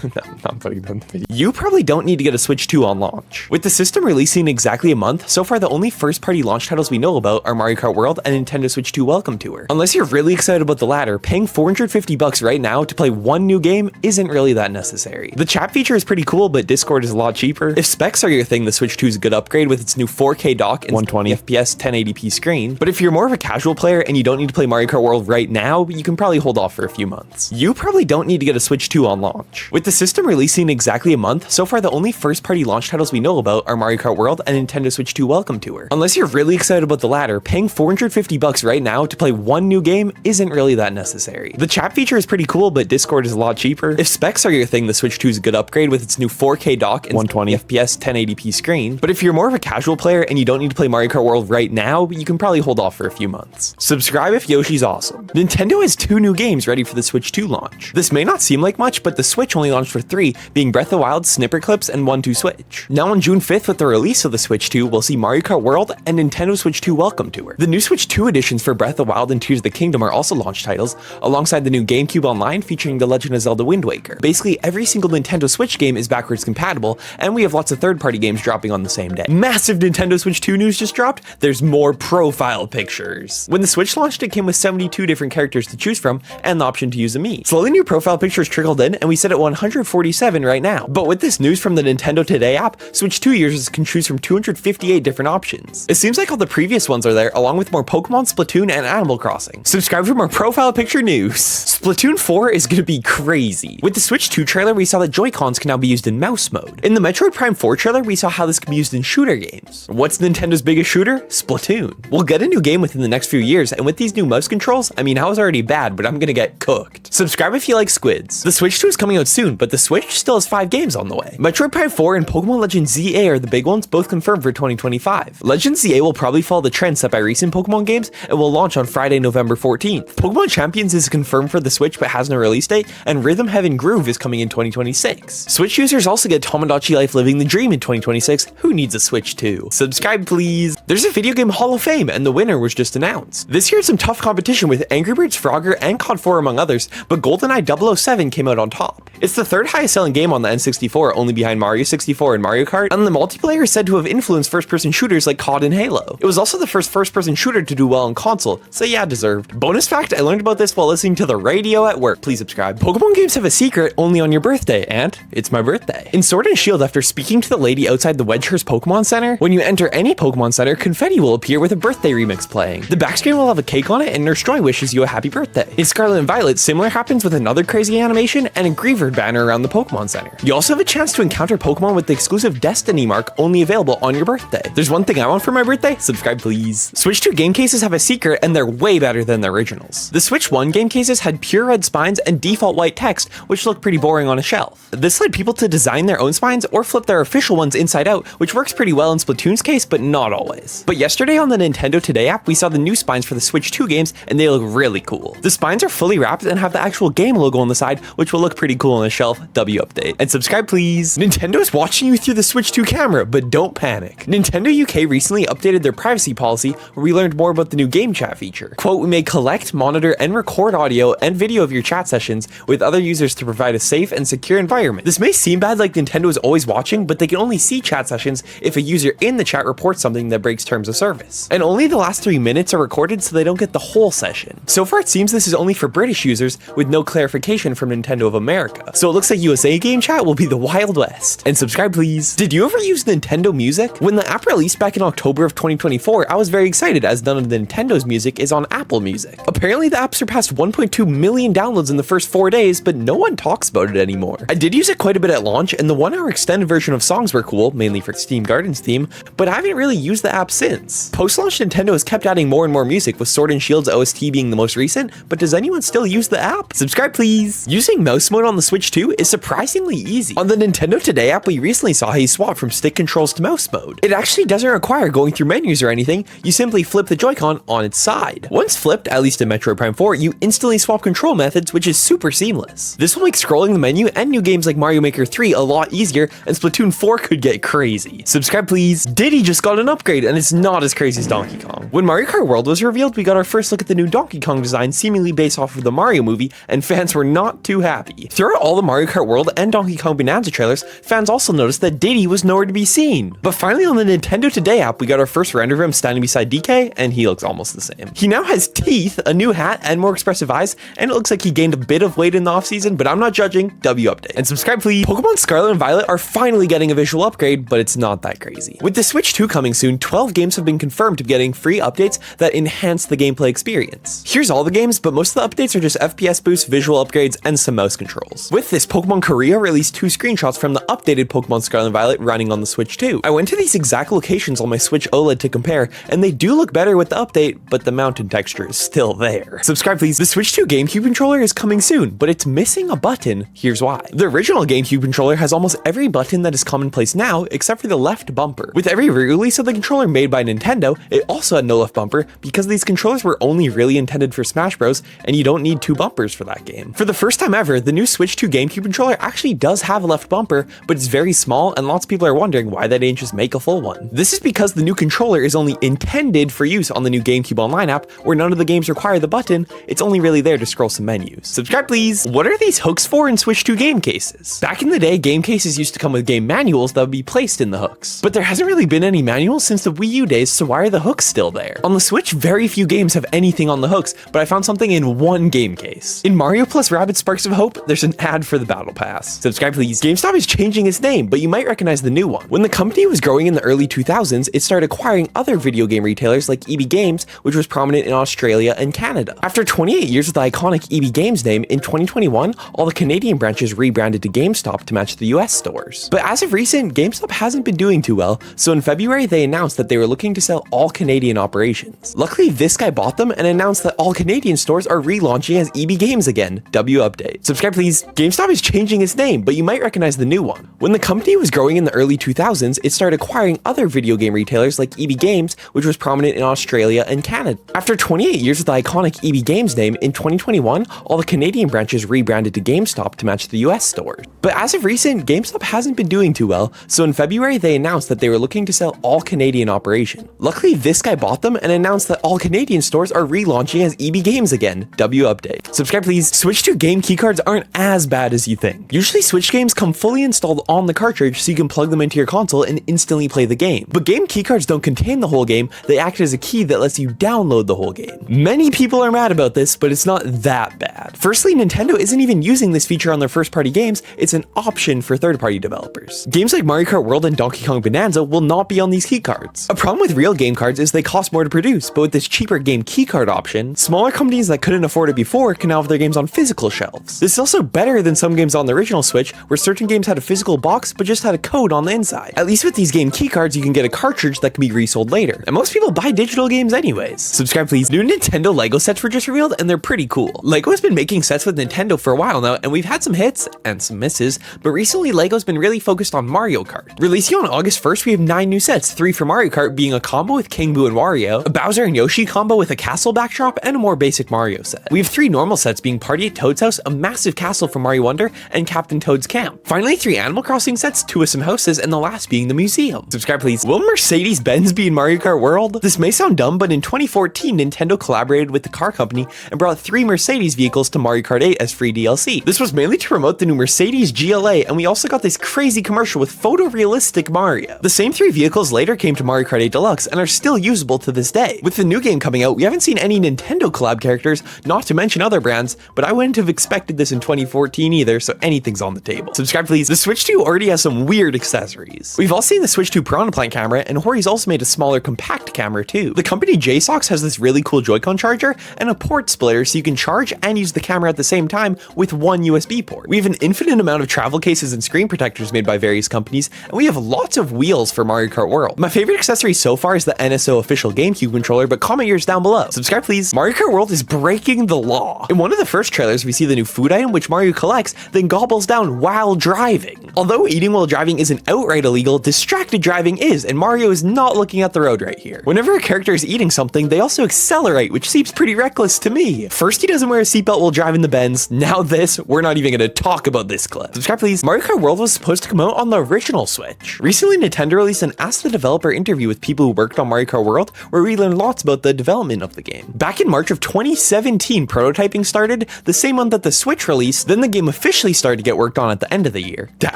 No, I'm putting that in the video. You probably don't need to get a Switch 2 on launch. With the system releasing in exactly a month, so far the only first-party launch titles we know about are Mario Kart World and Nintendo Switch 2 Welcome Tour. Unless you're really excited about the latter, paying $450 right now to play one new game isn't really that necessary. The chat feature is pretty cool, but Discord is a lot cheaper. If specs are your thing, the Switch 2 is a good upgrade with its new 4K dock and 120 FPS 1080p screen. But if you're more of a casual player and you don't need to play Mario Kart World right now, you can probably hold off for a few months. You probably don't need to get a Switch 2 on launch. With the system releasing in exactly a month, so far the only first-party launch titles we know about are Mario Kart World and Nintendo Switch 2 Welcome Tour. Unless you're really excited about the latter, paying $450 right now to play one new game isn't really that necessary. The chat feature is pretty cool, but Discord is a lot cheaper. If specs are your thing, the Switch 2 is a good upgrade with its new 4K dock and 120 FPS 1080p screen. But if you're more of a casual player and you don't need to play Mario Kart World right now, you can probably hold off for a few months. Subscribe if Yoshi's awesome. Nintendo has two new games ready for the Switch 2 launch. This may not seem like much, but the Switch only launched for 3, being Breath of the Wild, Snipper Clips, and 1-2 Switch. Now on June 5th, with the release of the Switch 2, we'll see Mario Kart World and Nintendo Switch 2 Welcome Tour. The new Switch 2 editions for Breath of the Wild and Tears of the Kingdom are also launch titles, alongside the new GameCube Online featuring The Legend of Zelda Wind Waker. Basically, every single Nintendo Switch game is backwards compatible, and we have lots of third-party games dropping on the same day. Massive Nintendo Switch 2 news just dropped, there's more profile pictures. When the Switch launched, it came with 72 different characters to choose from, and the option to use a Mii. Slowly new profile pictures trickled in, and we sit at 147 right now. But with this news from the Nintendo Today app, Switch 2 users can choose from 258 different options. It seems like all the previous ones are there, along with more Pokemon, Splatoon, and Animal Crossing. Subscribe for more profile picture news. Splatoon 4 is gonna be crazy. With the Switch 2 trailer, we saw that Joy-Cons can now be used in mouse mode. In the Metroid Prime 4 trailer, we saw how this can be used in shooter games. What's Nintendo's biggest shooter? Splatoon. We'll get a new game within the next few years, and with these new mouse controls, I mean, I was already bad, but I'm gonna get cooked. Subscribe if you like squids. The Switch 2 is coming out soon, but the Switch still has 5 games on the way. Metroid Prime 4 and Pokemon Legends ZA are the big ones, both confirmed for 2025. Legends ZA will probably follow the trend set by recent Pokemon games and will launch on Friday, November 14th. Pokemon Champions is confirmed for the Switch but has no release date, and Rhythm Heaven Groove is coming in 2026. Switch users also get Tomodachi Life Living the Dream in 2026. Who needs a Switch 2? Subscribe please! There's a video game Hall of Fame, and the winner was just announced. This year had some tough competition with Angry Birds Frogger and COD 4 among others, but GoldenEye 007 came out on top. It's the third highest selling game on the N64, only behind Mario 64 and Mario Kart, and the multiplayer is said to have influenced first-person shooters like COD and Halo. It was also the first first-person shooter to do well on console, so yeah, deserved. Bonus fact, I learned about this while listening to the radio at work. Please subscribe. Pokemon games have a secret only on your birthday, and it's my birthday. In Sword and Shield, after speaking to the lady outside the Wedgehurst Pokemon Center, when you enter any Pokemon Center, confetti will appear with a birthday remix playing. The backscreen will have a cake on it, and Nurse Joy wishes you a happy birthday. In Scarlet and Violet, similar happens with another crazy animation and a Griever banner around the Pokemon Center. You also have a chance to encounter Pokemon with the exclusive Destiny mark only available on your birthday. There's one thing I want for my birthday, subscribe please. Switch 2 game cases have a secret, and they're way better than the originals. The Switch 1 game cases had pure red spines and default white text, which looked pretty boring on a shelf. This led people to design their own spines or flip their official ones inside out, which works pretty well in Splatoon's case, but not always. But yesterday on the Nintendo Today app, we saw the new spines for the Switch 2 games, and they look really cool. The spines are fully wrapped and have the actual game logo on the side, which will look pretty cool on a shelf. W update. And subscribe please. Nintendo is watching you through the Switch 2 camera, but don't panic. Nintendo UK recently updated their privacy policy, where we learned more about the new game chat feature. Quote, we may collect, monitor, and record audio and video of your chat sessions with other users to provide a safe and secure environment. This may seem bad, like Nintendo is always watching, but they can only see chat sessions if a user in the chat reports something that breaks terms of service. And only the last 3 minutes are recorded, so they don't get the whole session. So far it seems this is only for British users, with no clarification from Nintendo of America. So it looks like USA game chat will be the Wild West. And subscribe please. Did you ever use Nintendo Music? When the app released back in October of 2024, I was very excited as none of Nintendo's music is on Apple Music. Apparently the app surpassed 1.2 million downloads in the first 4 days, but no one talks about it anymore. I did use it quite a bit at launch, and the 1-hour extended version of songs were cool, mainly for Steam Gardens theme, but I haven't really used the app since. Post-launch Nintendo has kept adding more and more music, with Sword and Shield's OST being the most recent, but does anyone still use the app? Subscribe please! Using mouse mode on the Switch 2 is surprisingly easy. On the Nintendo Today app, we recently saw how you swap from stick controls to mouse mode. It actually doesn't require going through menus or anything, you simply flip the Joy-Con on its side. Once flipped, at least in Metroid Prime 4, you instantly swap control methods, which is super seamless. This will make scrolling the menu and new games like Mario Maker 3 a lot easier, and Splatoon 4 could get crazy. Subscribe please! Diddy just got an upgrade, and it's not as crazy as Donkey Kong. When Mario Kart World was revealed, we got our first look at the new Donkey Kong design, seemingly based off of the Mario movie, and fans were not too happy. Throughout all the Mario Kart World and Donkey Kong Bonanza trailers, fans also noticed that Diddy was nowhere to be seen. But finally on the Nintendo Today app, we got our first render of him standing beside DK, and he looks almost the same. He now has teeth, a new hat, and more expressive eyes, and it looks like he gained a bit of weight in the offseason, but I'm not judging. W update. And subscribe please. Pokemon Scarlet and Violet are finally getting a visual upgrade, but it's not that crazy. With the Switch 2 coming soon, 12 games have been confirmed to be getting free updates that enhance the gameplay experience. Here's all the games, but most of the updates are just FPS boosts, visual upgrades, and some mouse controls. With this, Pokemon Korea released 2 screenshots from the updated Pokemon Scarlet and Violet running on the Switch 2. I went to these exact locations on my Switch OLED to compare, and they do look better with the update, but the mountain texture is still there. Subscribe please. The Switch 2 GameCube controller is coming soon, but it's missing a button. Here's why. The original GameCube controller has almost every button that is commonplace now, except for the left bumper. With every re-release of the controller made by Nintendo, it also had no left bumper, because these controllers were only really intended for Smash Bros, and you don't need 2 bumpers for that game. For the first time ever, the new Switch 2 GameCube controller actually does have a left bumper, but it's very small, and lots of people are wondering why they didn't just make a full one. This is because the new controller is only intended for use on the new GameCube Online app, where none of the games require the button, it's only really there to scroll some menus. Subscribe please! What are these hooks for in Switch 2 game cases? Back in the day, game cases used to come with game manuals that would be placed in the hooks. But there hasn't really been any manuals since the Wii U days, so why are the hooks still there? On the Switch, very few games have anything on the hooks, but I found something in one game case. In Mario plus Rabbids Sparks of Hope, there's an ad for the Battle Pass. Subscribe please. GameStop is changing its name, but you might recognize the new one. When the company was growing in the early 2000s, it started acquiring other video game retailers like EB Games, which was prominent in Australia and Canada. After 28 years with the iconic EB Games name, in 2021, all the Canadian branches rebranded to GameStop to match the US stores. But as of recent, GameStop hasn't been doing too well, so in February they announced that they were looking to sell all Canadian operations. Luckily, this guy bought them and announced that all Canadian stores are relaunching as EB Games again. W update. Subscribe please. GameStop is changing its name, but you might recognize the new one. When the company was growing in the early 2000s, it started acquiring other video game retailers like EB Games, which was prominent in Australia and Canada. After 28 years with the iconic EB Games name, in 2021, all the Canadian branches rebranded to GameStop to match the US stores. But as of recent, GameStop hasn't been doing too well, so in February they announced that they were looking to sell all Canadian operation. Luckily, this guy bought them and announced that all Canadian stores are relaunching as EB Games again. W update. Subscribe please. Switch 2 game keycards aren't as as bad as you think. Usually Switch games come fully installed on the cartridge so you can plug them into your console and instantly play the game. But game keycards don't contain the whole game, they act as a key that lets you download the whole game. Many people are mad about this, but it's not that bad. Firstly, Nintendo isn't even using this feature on their first-party games, it's an option for third-party developers. Games like Mario Kart World and Donkey Kong Bonanza will not be on these keycards. A problem with real game cards is they cost more to produce, but with this cheaper game keycard option, smaller companies that couldn't afford it before can now have their games on physical shelves. This is also better than some games on the original Switch, where certain games had a physical box but just had a code on the inside. At least with these game keycards, you can get a cartridge that can be resold later, and most people buy digital games anyways. Subscribe please. New Nintendo LEGO sets were just revealed, and they're pretty cool. LEGO has been making sets with Nintendo for a while now, and we've had some hits and some misses, but recently LEGO's been really focused on Mario Kart. Releasing on August 1st, we have 9 new sets, 3 for Mario Kart being a combo with King Boo and Wario, a Bowser and Yoshi combo with a castle backdrop, and a more basic Mario set. We have 3 normal sets being Party at Toad's House, a massive castle from Mario Wonder, and Captain Toad's Camp. Finally, 3 Animal Crossing sets, 2 with some houses, and the last being the museum. Subscribe please. Will Mercedes-Benz be in Mario Kart World? This may sound dumb, but in 2014, Nintendo collaborated with the car company and brought 3 Mercedes vehicles to Mario Kart 8 as free DLC. This was mainly to promote the new Mercedes GLA, and we also got this crazy commercial with photorealistic Mario. The same 3 vehicles later came to Mario Kart 8 Deluxe and are still usable to this day. With the new game coming out, we haven't seen any Nintendo collab characters, not to mention other brands, but I wouldn't have expected this in 2014 either, so anything's on the table. Subscribe please. The Switch 2 already has some weird accessories. We've all seen the Switch 2 Piranha Plant camera, and Hori's also made a smaller compact camera too. The company JSOX has this really cool Joy-Con charger and a port splitter so you can charge and use the camera at the same time with one USB port. We have an infinite amount of travel cases and screen protectors made by various companies, and we have lots of wheels for Mario Kart World. My favorite accessory so far is the NSO official GameCube controller, but comment yours down below. Subscribe please. Mario Kart World is breaking the law. In one of the first trailers, we see the new food item which Mario collects, then gobbles down while driving. Although eating while driving isn't outright illegal, distracted driving is, and Mario is not looking at the road right here. Whenever a character is eating something, they also accelerate, which seems pretty reckless to me. First he doesn't wear a seatbelt while driving the Benz, now this, we're not even gonna talk about this clip. Subscribe please. Mario Kart World was supposed to come out on the original Switch. Recently Nintendo released an Ask the Developer interview with people who worked on Mario Kart World, where we learned lots about the development of the game. Back in March of 2017, prototyping started, the same month that the Switch released, then the game officially started to get worked on at the end of the year. To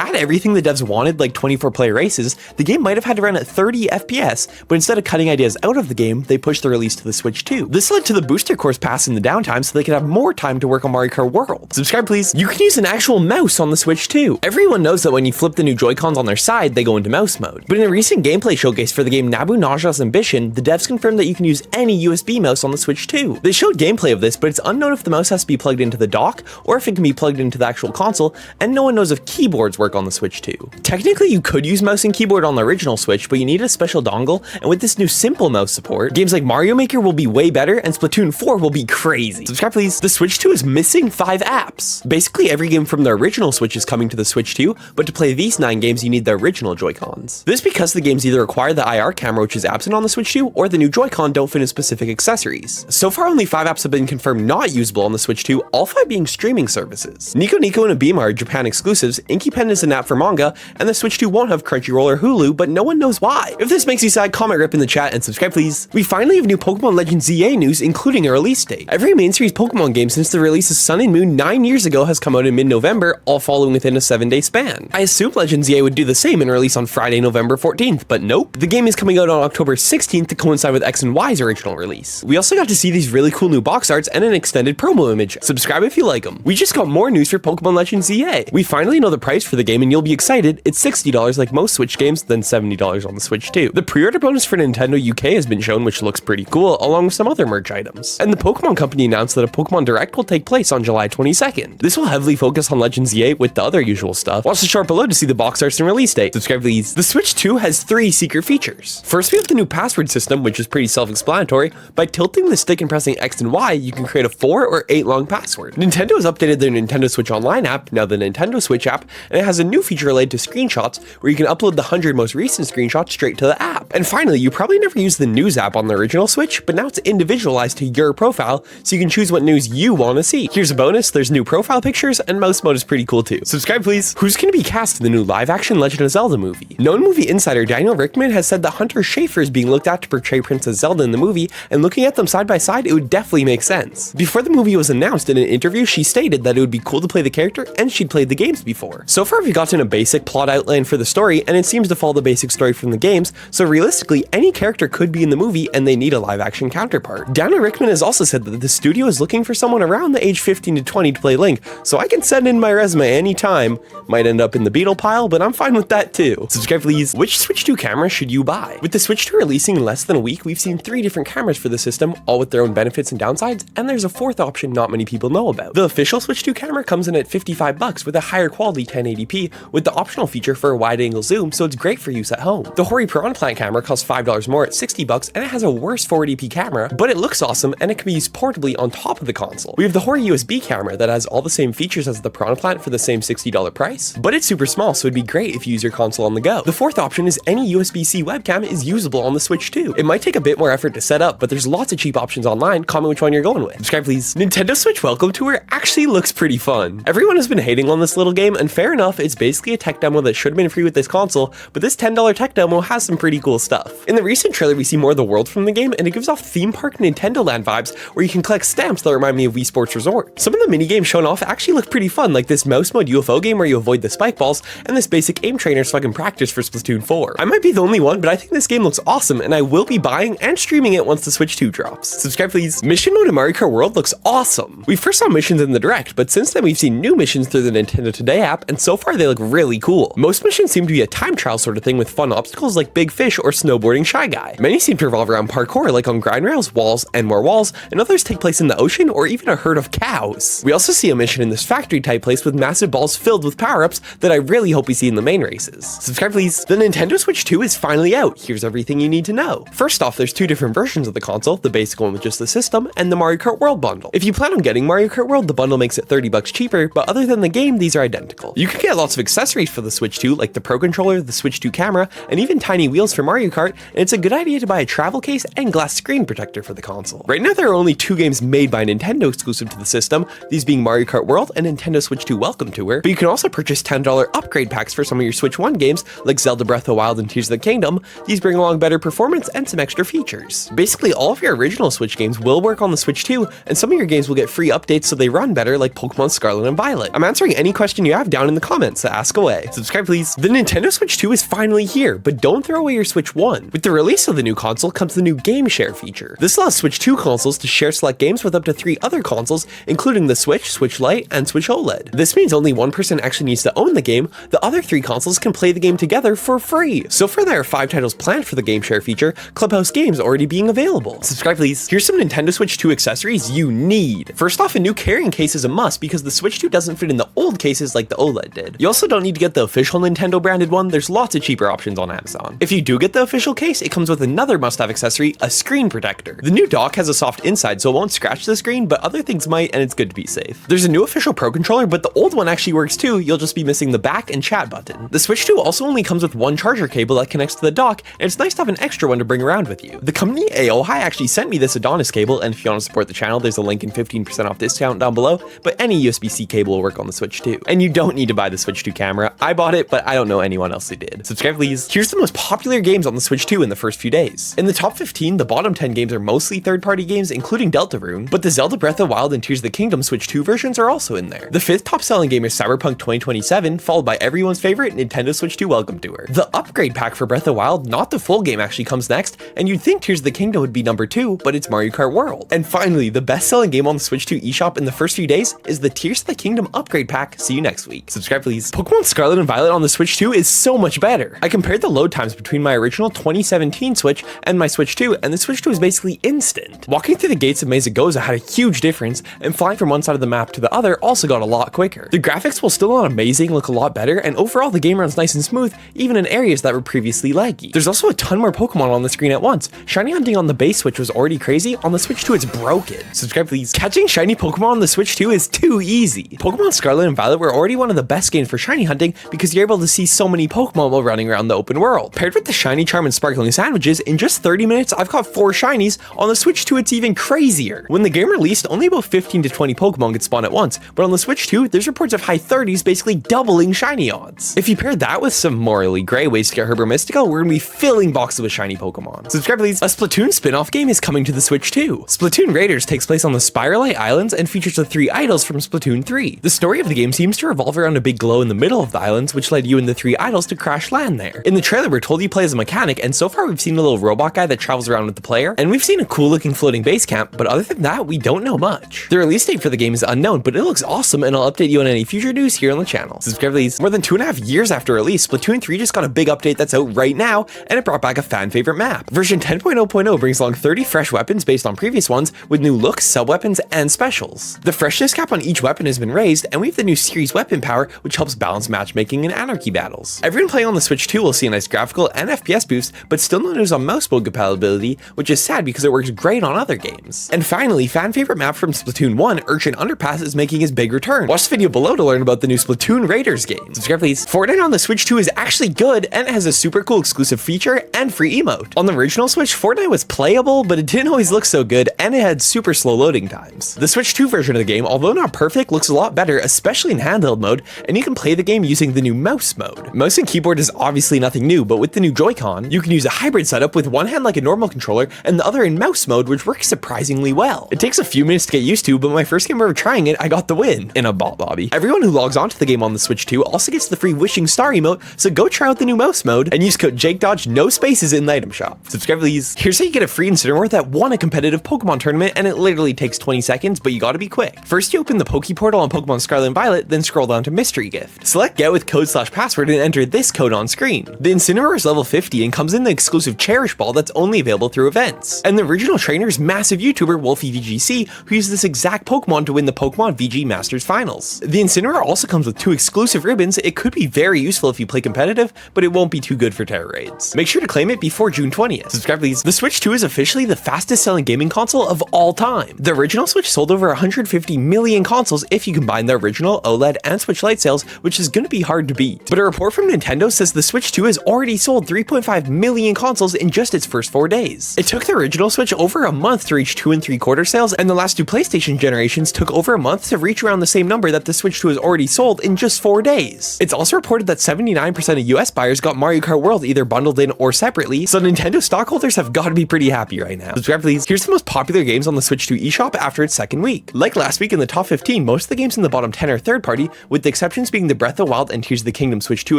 add everything the devs wanted, like 24-player races, the game might have had to run at 30 FPS, but instead of cutting ideas out of the game, they pushed the release to the Switch 2. This led to the booster course pass in the downtime so they could have more time to work on Mario Kart World. Subscribe please. You can use an actual mouse on the Switch 2. Everyone knows that when you flip the new Joy-Cons on their side, they go into mouse mode. But in a recent gameplay showcase for the game Nabu Naja's Ambition, the devs confirmed that you can use any USB mouse on the Switch 2. They showed gameplay of this, but it's unknown if the mouse has to be plugged into the dock or if it can be plugged into the actual console, and no one knows if keyboards work on the Switch 2. Technically, you could use mouse and keyboard on the original Switch, but you need a special dongle, and with this new simple mouse support, games like Mario Maker will be way better, and Splatoon 4 will be crazy. Subscribe please. The Switch 2 is missing 5 apps. Basically, every game from the original Switch is coming to the Switch 2, but to play these 9 games, you need the original Joy-Cons. This is because the games either require the IR camera, which is absent on the Switch 2, or the new Joy-Con don't fit in specific accessories. So far, only 5 apps have been confirmed not usable on the Switch 2, all 5 being streaming services. Nico Nico and Abima are Japan exclusives, Inky Pen is an app for manga, and the Switch 2 won't have Crunchyroll or Hulu, but no one knows why. If this makes you sad, comment rip in the chat and subscribe please. We finally have new Pokemon Legends ZA news, including a release date. Every main series Pokemon game since the release of Sun and Moon 9 years ago has come out in mid-November, all following within a 7-day span. I assumed Legends ZA would do the same and release on Friday, November 14th, but nope. The game is coming out on October 16th to coincide with X and Y's original release. We also got to see these really cool new box arts and an extended promo image. Subscribe if you like them. We just got more news for Pokemon Legends ZA. We finally know the price for the game and you'll be excited. It's $60 like most Switch games, then $70 on the Switch 2. The pre-order bonus for Nintendo UK has been shown, which looks pretty cool, along with some other merch items. And the Pokemon Company announced that a Pokemon Direct will take place on July 22nd. This will heavily focus on Legends ZA with the other usual stuff. Watch the chart below to see the box arts and release date. Subscribe please. The Switch 2 has 3 secret features. First, we have the new password system, which is pretty self-explanatory. By tilting the stick and pressing X and Y, you can create a 4 or 8 long password. Nintendo has updated their Nintendo Switch Online app, now the Nintendo Switch app, and it has a new feature related to screenshots where you can upload the 100 most recent screenshots straight to the app. And finally, you probably never used the news app on the original Switch, but now it's individualized to your profile, so you can choose what news you want to see. Here's a bonus, there's new profile pictures, and mouse mode is pretty cool too. Subscribe please. Who's going to be cast in the new live-action Legend of Zelda movie? Known movie insider Daniel Rickman has said that Hunter Schafer is being looked at to portray Princess Zelda in the movie, and looking at them side by side, it would definitely make sense. Before the movie was announced, in an interview, she stated that it would be cool to play the character, and she'd played the games before. So far, we've gotten a basic plot outline for the story, and it seems to follow the basic story from the games, so realistically, any character could be in the movie, and they need a live-action counterpart. Daniel Rickman has also said that the studio is looking for someone around the age 15 to 20 to play Link, so I can send in my resume anytime. Might end up in the Beetle pile, but I'm fine with that too. Subscribe please. Which Switch 2 camera should you buy? With the Switch 2 releasing in less than a week, we've seen 3 different cameras for the system, all with their own benefits and downsides, and there's a fourth option not many people know about. The official Switch 2 camera comes in at $55 with a higher quality 1080p, with the optional feature for a wide-angle zoom, so it's great for use at home. The Hori Piranha Plant camera costs $5 more at $60, and it has a worse 480p camera, but it looks awesome and it can be used portably on top of the console. We have the Hori USB camera that has all the same features as the Piranha Plant for the same $60 price, but it's super small, so it'd be great if you use your console on the go. The fourth option is any USB-C webcam is usable on the Switch 2. It might take a bit more effort to set up, but there's lots of cheap options online. Comment which one you're going with. Subscribe please. Nintendo Switch Welcome Tour actually looks pretty fun. Everyone has been hating on this little game, and fair enough, it's basically a tech demo that should have been free with this console, but this $10 tech demo has some pretty cool stuff. In the recent trailer, we see more of the world from the game, and it gives off theme park Nintendo Land vibes, where you can collect stamps that remind me of Wii Sports Resort. Some of the mini games shown off actually look pretty fun, like this mouse mode UFO game where you avoid the spike balls, and this basic aim trainer so I can practice for Splatoon 4. I might be the only one, but I think this game looks awesome, and I will be buying and streaming it once the Switch 2 drops. Subscribe please. Mission mode in Mario Kart World looks awesome. We first saw missions in the Direct, but since then we've seen new missions through the Nintendo Today app, and so far they look really cool. Most missions seem to be a time trial sort of thing with fun obstacles like Big Fish or snowboarding Shy Guy. Many seem to revolve around parkour, like on grind rails, walls, and more walls, and others take place in the ocean or even a herd of cows. We also see a mission in this factory type place with massive balls filled with power-ups that I really hope we see in the main races. Subscribe please. The Nintendo Switch 2 is finally out. Here's everything you need to know. First off, there's 2 different versions of the console, the basic one with just the system, and the Mario Kart World bundle. If you plan on getting Mario Kart World, the bundle makes it $30 cheaper, but other than the game, these are identical. You can get lots of accessories for the Switch 2, like the Pro Controller, the Switch 2 camera, and even tiny wheels for Mario Kart, and it's a good idea to buy a travel case and glass screen protector for the console. Right now, there are only 2 games made by Nintendo exclusive to the system, these being Mario Kart World and Nintendo Switch 2 Welcome Tour, but you can also purchase $10 upgrade packs for some of your Switch 1 games, like Zelda Breath of the Wild and Tears of the Kingdom. These bring along better performance and some extra features. Basically, all of your original Switch games will work on the Switch 2, and some of your games will get free updates so they run better, like Pokemon Scarlet and Violet. I'm answering any question you have down in the comments, so ask away. Subscribe please. The Nintendo Switch 2 is finally here, but don't throw away your Switch 1. With the release of the new console comes the new Game Share feature. This allows Switch 2 consoles to share select games with up to 3 other consoles, including the Switch, Switch Lite, and Switch OLED. This means only one person actually needs to own the game, the other 3 consoles can play the game together for free. So far there are 5 titles planned for the Game Share feature, Clubhouse games already being available. Subscribe please. Here's some Nintendo Switch 2 accessories you need. First off, a new carrying case is a must because the Switch 2 doesn't fit in the old cases like the OLED did. You also don't need to get the official Nintendo branded one, there's lots of cheaper options on Amazon. If you do get the official case, it comes with another must-have accessory, a screen protector. The new dock has a soft inside so it won't scratch the screen, but other things might, and it's good to be safe. There's a new official Pro Controller, but the old one actually works too, you'll just be missing the back and chat button. The Switch 2 also only comes with one charger cable that connects to the dock, and it's nice to have an extra one to bring around with you. The company Aohi actually sent me this Adonis cable, and if you want to support the channel, there's a link and 15% off discount down below, but any USB-C cable will work on the Switch 2. And you don't need to buy the Switch 2 camera. I bought it, but I don't know anyone else who did. Subscribe please. Here's the most popular games on the Switch 2 in the first few days. In the top 15, the bottom 10 games are mostly third-party games, including Deltarune, but the Zelda Breath of the Wild and Tears of the Kingdom Switch 2 versions are also in there. The 5th top-selling game is Cyberpunk 2027, followed by everyone's favorite Nintendo Switch 2 Welcome Tour. The upgrade pack for Breath of the Wild, not the full game, actually comes next, and you'd think Tears of the Kingdom would be number 2, but it's Mario Kart World. And finally, the best-selling game on the Switch 2 eShop in the first few days is the Tears of the Kingdom upgrade pack. See you next week. Subscribe please. Pokemon Scarlet and Violet on the Switch 2 is so much better. I compared the load times between my original 2017 Switch and my Switch 2, and the Switch 2 is basically instant. Walking through the gates of Mesagoza had a huge difference, and flying from one side of the map to the other also got a lot quicker. The graphics, while still not amazing, look a lot better, and overall the game runs nice and smooth, even in areas that were previously laggy. There's also a ton more Pokemon on the screen at once. Shiny hunting on the base Switch was already crazy, on the Switch 2 it's broken. Subscribe please. Catching shiny Pokemon on the Switch 2 is too easy. Pokemon Scarlet and Violet were already one of the best games for shiny hunting because you're able to see so many Pokemon while running around the open world. Paired with the shiny shiny charm and sparkling sandwiches, in just 30 minutes I've caught 4 shinies. On the Switch 2 it's even crazier. When the game released, only about 15 to 20 Pokemon could spawn at once, but on the Switch 2 there's reports of high 30s, basically doubling shiny odds. If you pair that with some morally grey ways to get Herber Mystical, we're gonna be filling boxes with shiny Pokemon. Subscribe please. A Splatoon spin-off game is coming to the Switch 2. Splatoon Raiders takes place on the Spiralite Islands and features the 3 idols from Splatoon 3. The story of the game seems to revolve around a big glow in the middle of the islands, which led you and the 3 idols to crash land there. In the trailer we're told you play as a mechanic, and so far we've seen a little robot guy that travels around with the player, and we've seen a cool looking floating base camp, but other than that we don't know much. The release date for the game is unknown, but it looks awesome, and I'll update you on any future news here on the channel. Subscribe please. More than 2.5 years after release, Splatoon 3 just got a big update that's out right now, and it brought back a fan favorite map. Version 10.0.0 brings along 30 fresh weapons based on previous ones, with new looks, sub-weapons, and specials. The freshness cap on each weapon has been raised, and we have the new series weapon power, which helps balance matchmaking and anarchy battles. Everyone playing on the Switch 2 will see a nice graphical and FPS boost, but still no news on mouse mode compatibility, which is sad because it works great on other games. And finally, fan favorite map from Splatoon 1, Urchin Underpass, is making his big return. Watch the video below to learn about the new Splatoon Raiders game. Subscribe please. Fortnite on the Switch 2 is actually good, and it has a super cool exclusive feature and free emote. On the original Switch, Fortnite was playable, but it didn't always look so good, and it had super slow loading times. The Switch 2 version of the game, although not perfect, looks a lot better, especially in handheld mode, and you can play the game using the new mouse mode. Mouse and keyboard is obviously nothing new, but with the new Joy-Con, you can use a hybrid setup with one hand like a normal controller and the other in mouse mode, which works surprisingly well. It takes a few minutes to get used to, but my first game ever trying it, I got the win in a bot lobby. Everyone who logs onto the game on the Switch 2 also gets the free wishing star emote, so go try out the new mouse mode and use code JakeDodge, no spaces, in the item shop. Subscribe please. Here's how you get a free Incineroar that won a competitive Pokemon tournament, and it literally takes 20 seconds, but you gotta be quick. First you open the Poke Portal on Pokemon Scarlet and Violet, then scroll down to Mystery Gift. Select Get with code/password and enter this code on screen. The Incineroar is level 50 and comes in the exclusive Cherish Ball that's only available through events. And the original trainer is massive YouTuber Wolfie VGC, who used this exact Pokemon to win the Pokemon VG Masters Finals. The Incineroar also comes with 2 exclusive ribbons. It could be very useful if you play competitive, but it won't be too good for Terra raids. Make sure to claim it before June 20th. Subscribe please. The Switch 2 is officially the fastest selling gaming console of all time. The original Switch sold over 150 million consoles if you combine the original OLED and Switch Lite sales, which is gonna be hard to beat. But a report from Nintendo says the Switch 2 has already sold 3.5 million consoles in just its first 4 days. It took the original Switch over a month to reach 2 3/4 sales, and the last 2 PlayStation generations took over a month to reach around the same number that the Switch 2 has already sold in just 4 days. It's also reported that 79% of US buyers got Mario Kart World either bundled in or separately, so Nintendo stockholders have got to be pretty happy right now. Subscribe please. Here's the most popular games on the Switch 2 eShop after its second week. Like last week in the top 15, most of the games in the bottom 10 are third party, with the exceptions being the Breath of the Wild and Tears of the Kingdom Switch 2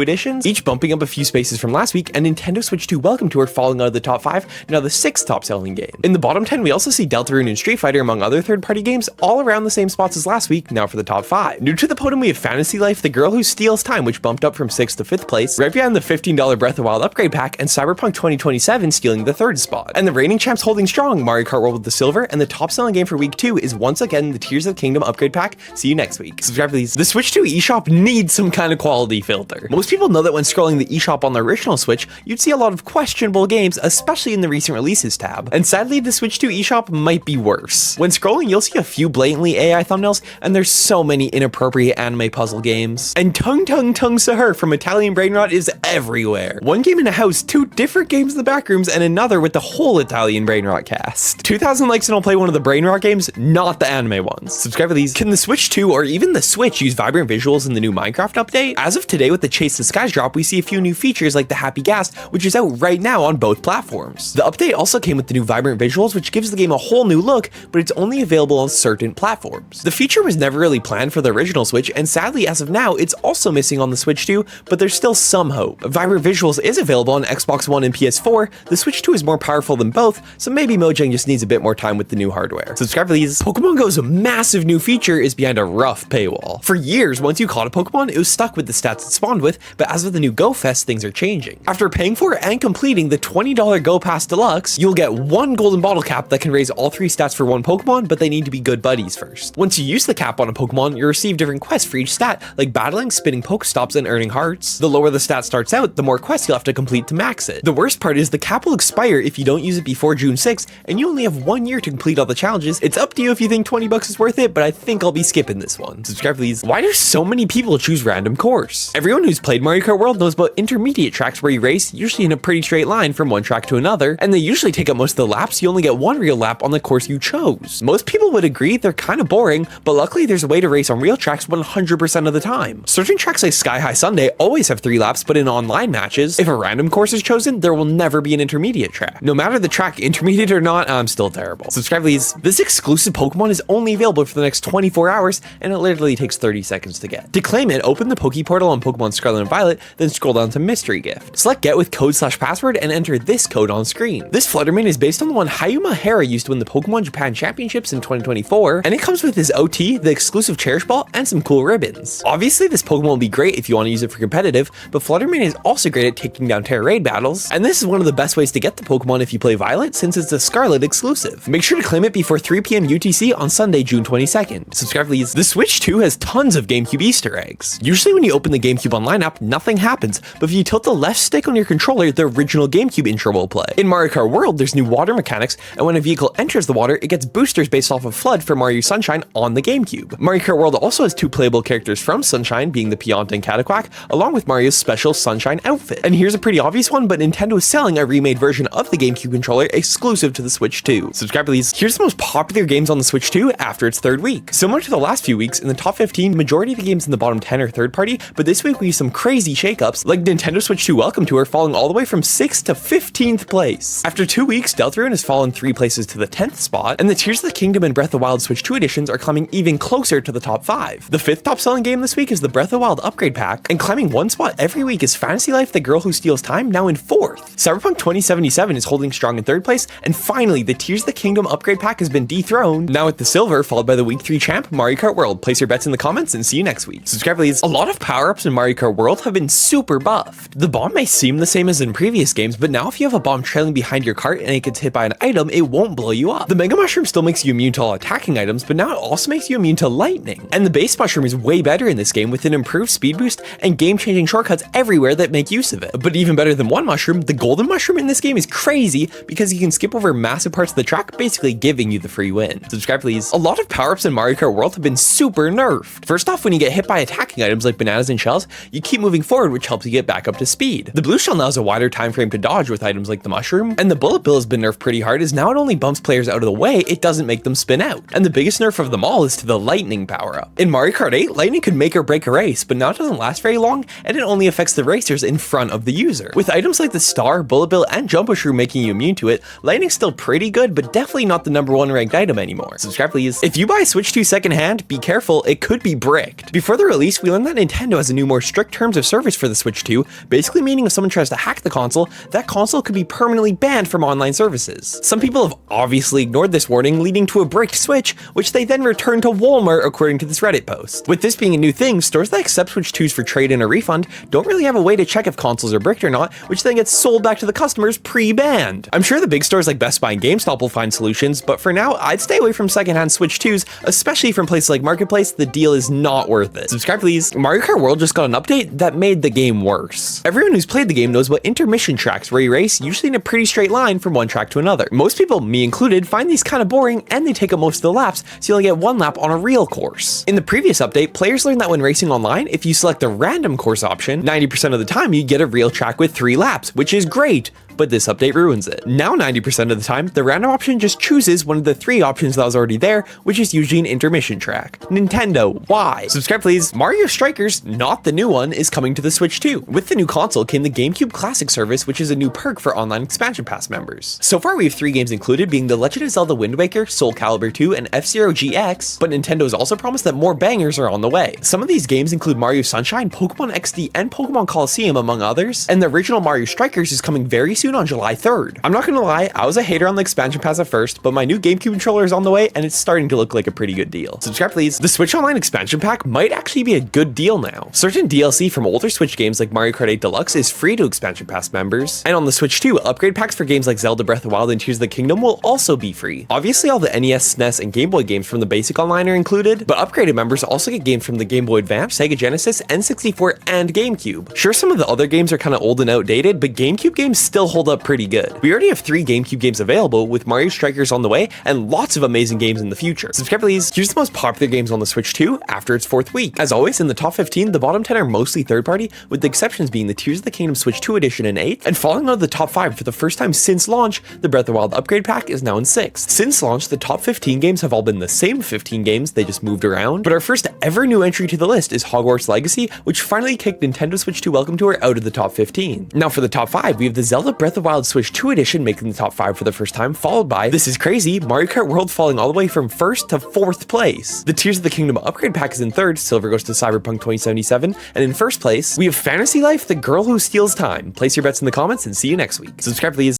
editions, each bumping up a few spaces from last week, and Nintendo Switch 2 Welcome Tour falling out of the top 5, now the 6th top selling game. In the bottom 10, we also see Deltarune and Street Fighter among other third party games, all around the same spots as last week, now for the top 5. New to the podium we have Fantasy Life, The Girl Who Steals Time, which bumped up from 6th to 5th place, right behind the $15 Breath of the Wild upgrade pack, and Cyberpunk 2027 stealing the 3rd spot. And the reigning champs holding strong, Mario Kart World with the silver, and the top selling game for week 2 is once again the Tears of the Kingdom upgrade pack. See you next week. Subscribe please. The Switch 2 eShop needs some kind of quality filter. Most people know that when scrolling the eShop on the original Switch, you'd see a lot of questionable games, especially in the recent releases tab. And sadly, the Switch 2 eShop might be worse. When scrolling, you'll see a few blatantly AI thumbnails, and there's so many inappropriate anime puzzle games. And Tung Tung Tung Sahur from Italian Brain Rot is everywhere. One game in a house, 2 different games in the back rooms, and another with the whole Italian Brain Rot cast. 2,000 likes and I'll play one of the Brain Rot games, not the anime ones. Subscribe for these. Can the Switch 2 or even the Switch use vibrant visuals in the new Minecraft update? As of today with the Chase the Skies drop, we see a few new features like the Happy Gas, which is out right now on both platforms. The update also came with the new vibrant visuals, which gives the game a whole new look, but it's only available on certain platforms. The feature was never really planned for the original Switch, and sadly as of now, it's also missing on the Switch 2, but there's still some hope. Vibrant visuals is available on Xbox One and PS4. The Switch 2 is more powerful than both, so maybe Mojang just needs a bit more time with the new hardware. Subscribe for these. Pokemon Go's massive new feature is behind a rough paywall. For years, once you caught a Pokemon, it was stuck with the stats it spawned with, but as of the new Go Fest, things are changing. After paying for and completing the $20 Go Pass Deluxe, you'll get 1 golden bottle cap that can raise all 3 stats for 1 Pokemon, but they need to be good buddies first. Once you use the cap on a Pokemon, you'll receive different quests for each stat, like battling, spinning Pokestops, and earning hearts. The lower the stat starts out, the more quests you'll have to complete to max it. The worst part is the cap will expire if you don't use it before June 6th, and you only have 1 year to complete all the challenges. It's up to you if you think $20 is worth it, but I think I'll be skipping this one. Subscribe please. Why do so many people choose random course? Everyone who's played Mario Kart World knows about intermediate tracks where you race, usually usually in a pretty straight line from one track to another, and they usually take up most of the laps. You only get one real lap on the course you chose. Most people would agree they're kind of boring, but luckily there's a way to race on real tracks 100% of the time. Certain tracks like Sky High Sunday always have 3 laps, but in online matches, if a random course is chosen, there will never be an intermediate track. No matter the track, intermediate or not, I'm still terrible. Subscribe please. This exclusive Pokemon is only available for the next 24 hours, and it literally takes 30 seconds to get. To claim it, open the Poke Portal on Pokemon Scarlet and Violet, then scroll down to Mystery Gift. Select Get with code/password and enter this code on screen. This Fluttermane is based on the one Hayuma Hara used to win the Pokemon Japan Championships in 2024, and it comes with his OT, the exclusive Cherish Ball, and some cool ribbons. Obviously, this Pokemon will be great if you want to use it for competitive, but Fluttermane is also great at taking down Terra Raid battles, and this is one of the best ways to get the Pokemon if you play Violet, since it's a Scarlet exclusive. Make sure to claim it before 3 PM UTC on Sunday, June 22nd. Subscribe please. The Switch 2 has tons of GameCube Easter eggs. Usually when you open the GameCube Online app, nothing happens, but if you tilt the left stick on your controller, the original GameCube intro will play. In Mario Kart World, there's new water mechanics, and when a vehicle enters the water, it gets boosters based off of Flood for Mario Sunshine on the GameCube. Mario Kart World also has 2 playable characters from Sunshine, being the Pianta and Cataquack, along with Mario's special Sunshine outfit. And here's a pretty obvious one, but Nintendo is selling a remade version of the GameCube controller exclusive to the Switch 2. Subscribe please. Here's the most popular games on the Switch 2 after its 3rd week. Similar to the last few weeks, in the top 15, majority of the games in the bottom 10 are third party, but this week we have some crazy shakeups, like Nintendo Switch 2 Welcome Tour falling all the way from 6th to 15th place. After 2 weeks, Deltarune has fallen 3 places to the 10th spot, and the Tears of the Kingdom and Breath of the Wild Switch 2 editions are climbing even closer to the top 5. The 5th top selling game this week is the Breath of the Wild Upgrade Pack, and climbing 1 spot every week is Fantasy Life: The Girl Who Steals Time, now in 4th. Cyberpunk 2077 is holding strong in 3rd place, and finally, the Tears of the Kingdom Upgrade Pack has been dethroned, now at the silver, followed by the week 3 champ, Mario Kart World. Place your bets in the comments and see you next week. Subscribe please. A lot of power-ups in Mario Kart World have been super buffed. The bomb may seem the same as in previous games, but now if you have a bomb trailing behind your cart and it gets hit by an item, it won't blow you up. The Mega Mushroom still makes you immune to all attacking items, but now it also makes you immune to lightning. And the base mushroom is way better in this game with an improved speed boost and game-changing shortcuts everywhere that make use of it. But even better than one mushroom, the golden mushroom in this game is crazy because you can skip over massive parts of the track, basically giving you the free win. Subscribe please. A lot of power-ups in Mario Kart World have been super nerfed. First off, when you get hit by attacking items like bananas and shells, you keep moving forward, which helps you get back up to speed. The blue shell now has a wider time frame to dodge with items like the mushroom, and the bullet bill has been nerfed pretty hard as now it only bumps players out of the way, it doesn't make them spin out. And the biggest nerf of them all is to the lightning power-up. In Mario Kart 8, lightning could make or break a race, but now it doesn't last very long, and it only affects the racers in front of the user. With items like the star, bullet bill, and jump mushroom making you immune to it, lightning's still pretty good, but definitely not the #1 ranked item anymore. Subscribe please. If you buy a Switch 2 secondhand, be careful, it could be bricked. Before the release, we learned that Nintendo has a new more strict terms of service for the Switch 2, basically meaning if someone tries to hack the console, that console could be permanently banned from online services. Some people have obviously ignored this warning, leading to a bricked Switch, which they then returned to Walmart according to this Reddit post. With this being a new thing, stores that accept Switch 2s for trade-in or refund don't really have a way to check if consoles are bricked or not, which then gets sold back to the customers pre-banned. I'm sure the big stores like Best Buy and GameStop will find solutions, but for now, I'd stay away from secondhand Switch 2s, especially from places like Marketplace. The deal is not worth it. Subscribe please. Mario Kart World just got an update that made the game worse. Everyone who's played the game knows about intermission tracks where you race, usually in a pretty straight line from one track to another. Most people, me included, find these kind of boring and they take up most of the laps, so you only get 1 lap on a real course. In the previous update, players learned that when racing online, if you select the random course option, 90% of the time you get a real track with 3 laps, which is great, but this update ruins it. Now 90% of the time, the random option just chooses one of the 3 options that was already there, which is usually an intermission track. Nintendo, why? Subscribe please. Mario Strikers, not the new one, is coming to the Switch 2. With the new console came the GameCube Classic service, which is a new perk for online expansion pass members. So far we have 3 games included, being The Legend of Zelda Wind Waker, Soul Calibur 2, and F-Zero GX, but Nintendo has also promised that more bangers are on the way. Some of these games include Mario Sunshine, Pokemon XD, and Pokemon Coliseum, among others, and the original Mario Strikers is coming very soon on July 3rd. I'm not gonna lie, I was a hater on the expansion pass at first, but my new GameCube controller is on the way and it's starting to look like a pretty good deal. Subscribe please. The Switch Online expansion pack might actually be a good deal now. Certain DLC from older Switch games like Mario Kart 8 Deluxe is free to expansion pass members, and on the Switch 2, upgrade packs for games like Zelda Breath of the Wild and Tears of the Kingdom will also be free. Obviously all the NES, SNES, and Game Boy games from the basic online are included, but upgraded members also get games from the Game Boy Advance, Sega Genesis, N64, and GameCube. Sure, some of the other games are kind of old and outdated, but GameCube games still hold up pretty good. We already have 3 GameCube games available, with Mario Strikers on the way and lots of amazing games in the future. Subscribe please. Here's the most popular games on the Switch 2 after its 4th week. As always, in the top 15, the bottom 10 are mostly third-party, with the exceptions being the Tears of the Kingdom Switch 2 edition in 8th, and falling out of the top 5 for the first time since launch, the Breath of the Wild upgrade pack is now in 6th. Since launch, the top 15 games have all been the same 15 games, they just moved around, but our first ever new entry to the list is Hogwarts Legacy, which finally kicked Nintendo Switch 2 Welcome Tour out of the top 15. Now for the top 5, we have the Zelda Breath of the Wild Switch 2 edition making the top 5 for the first time, followed by This Is Crazy, Mario Kart World falling all the way from 1st to 4th place. The Tears of the Kingdom upgrade pack is in 3rd, Silver goes to Cyberpunk 2077, and in 1st place, we have Fantasy Life, The Girl Who Steals Time. Place your bets in the comments and see you next week. Subscribe please.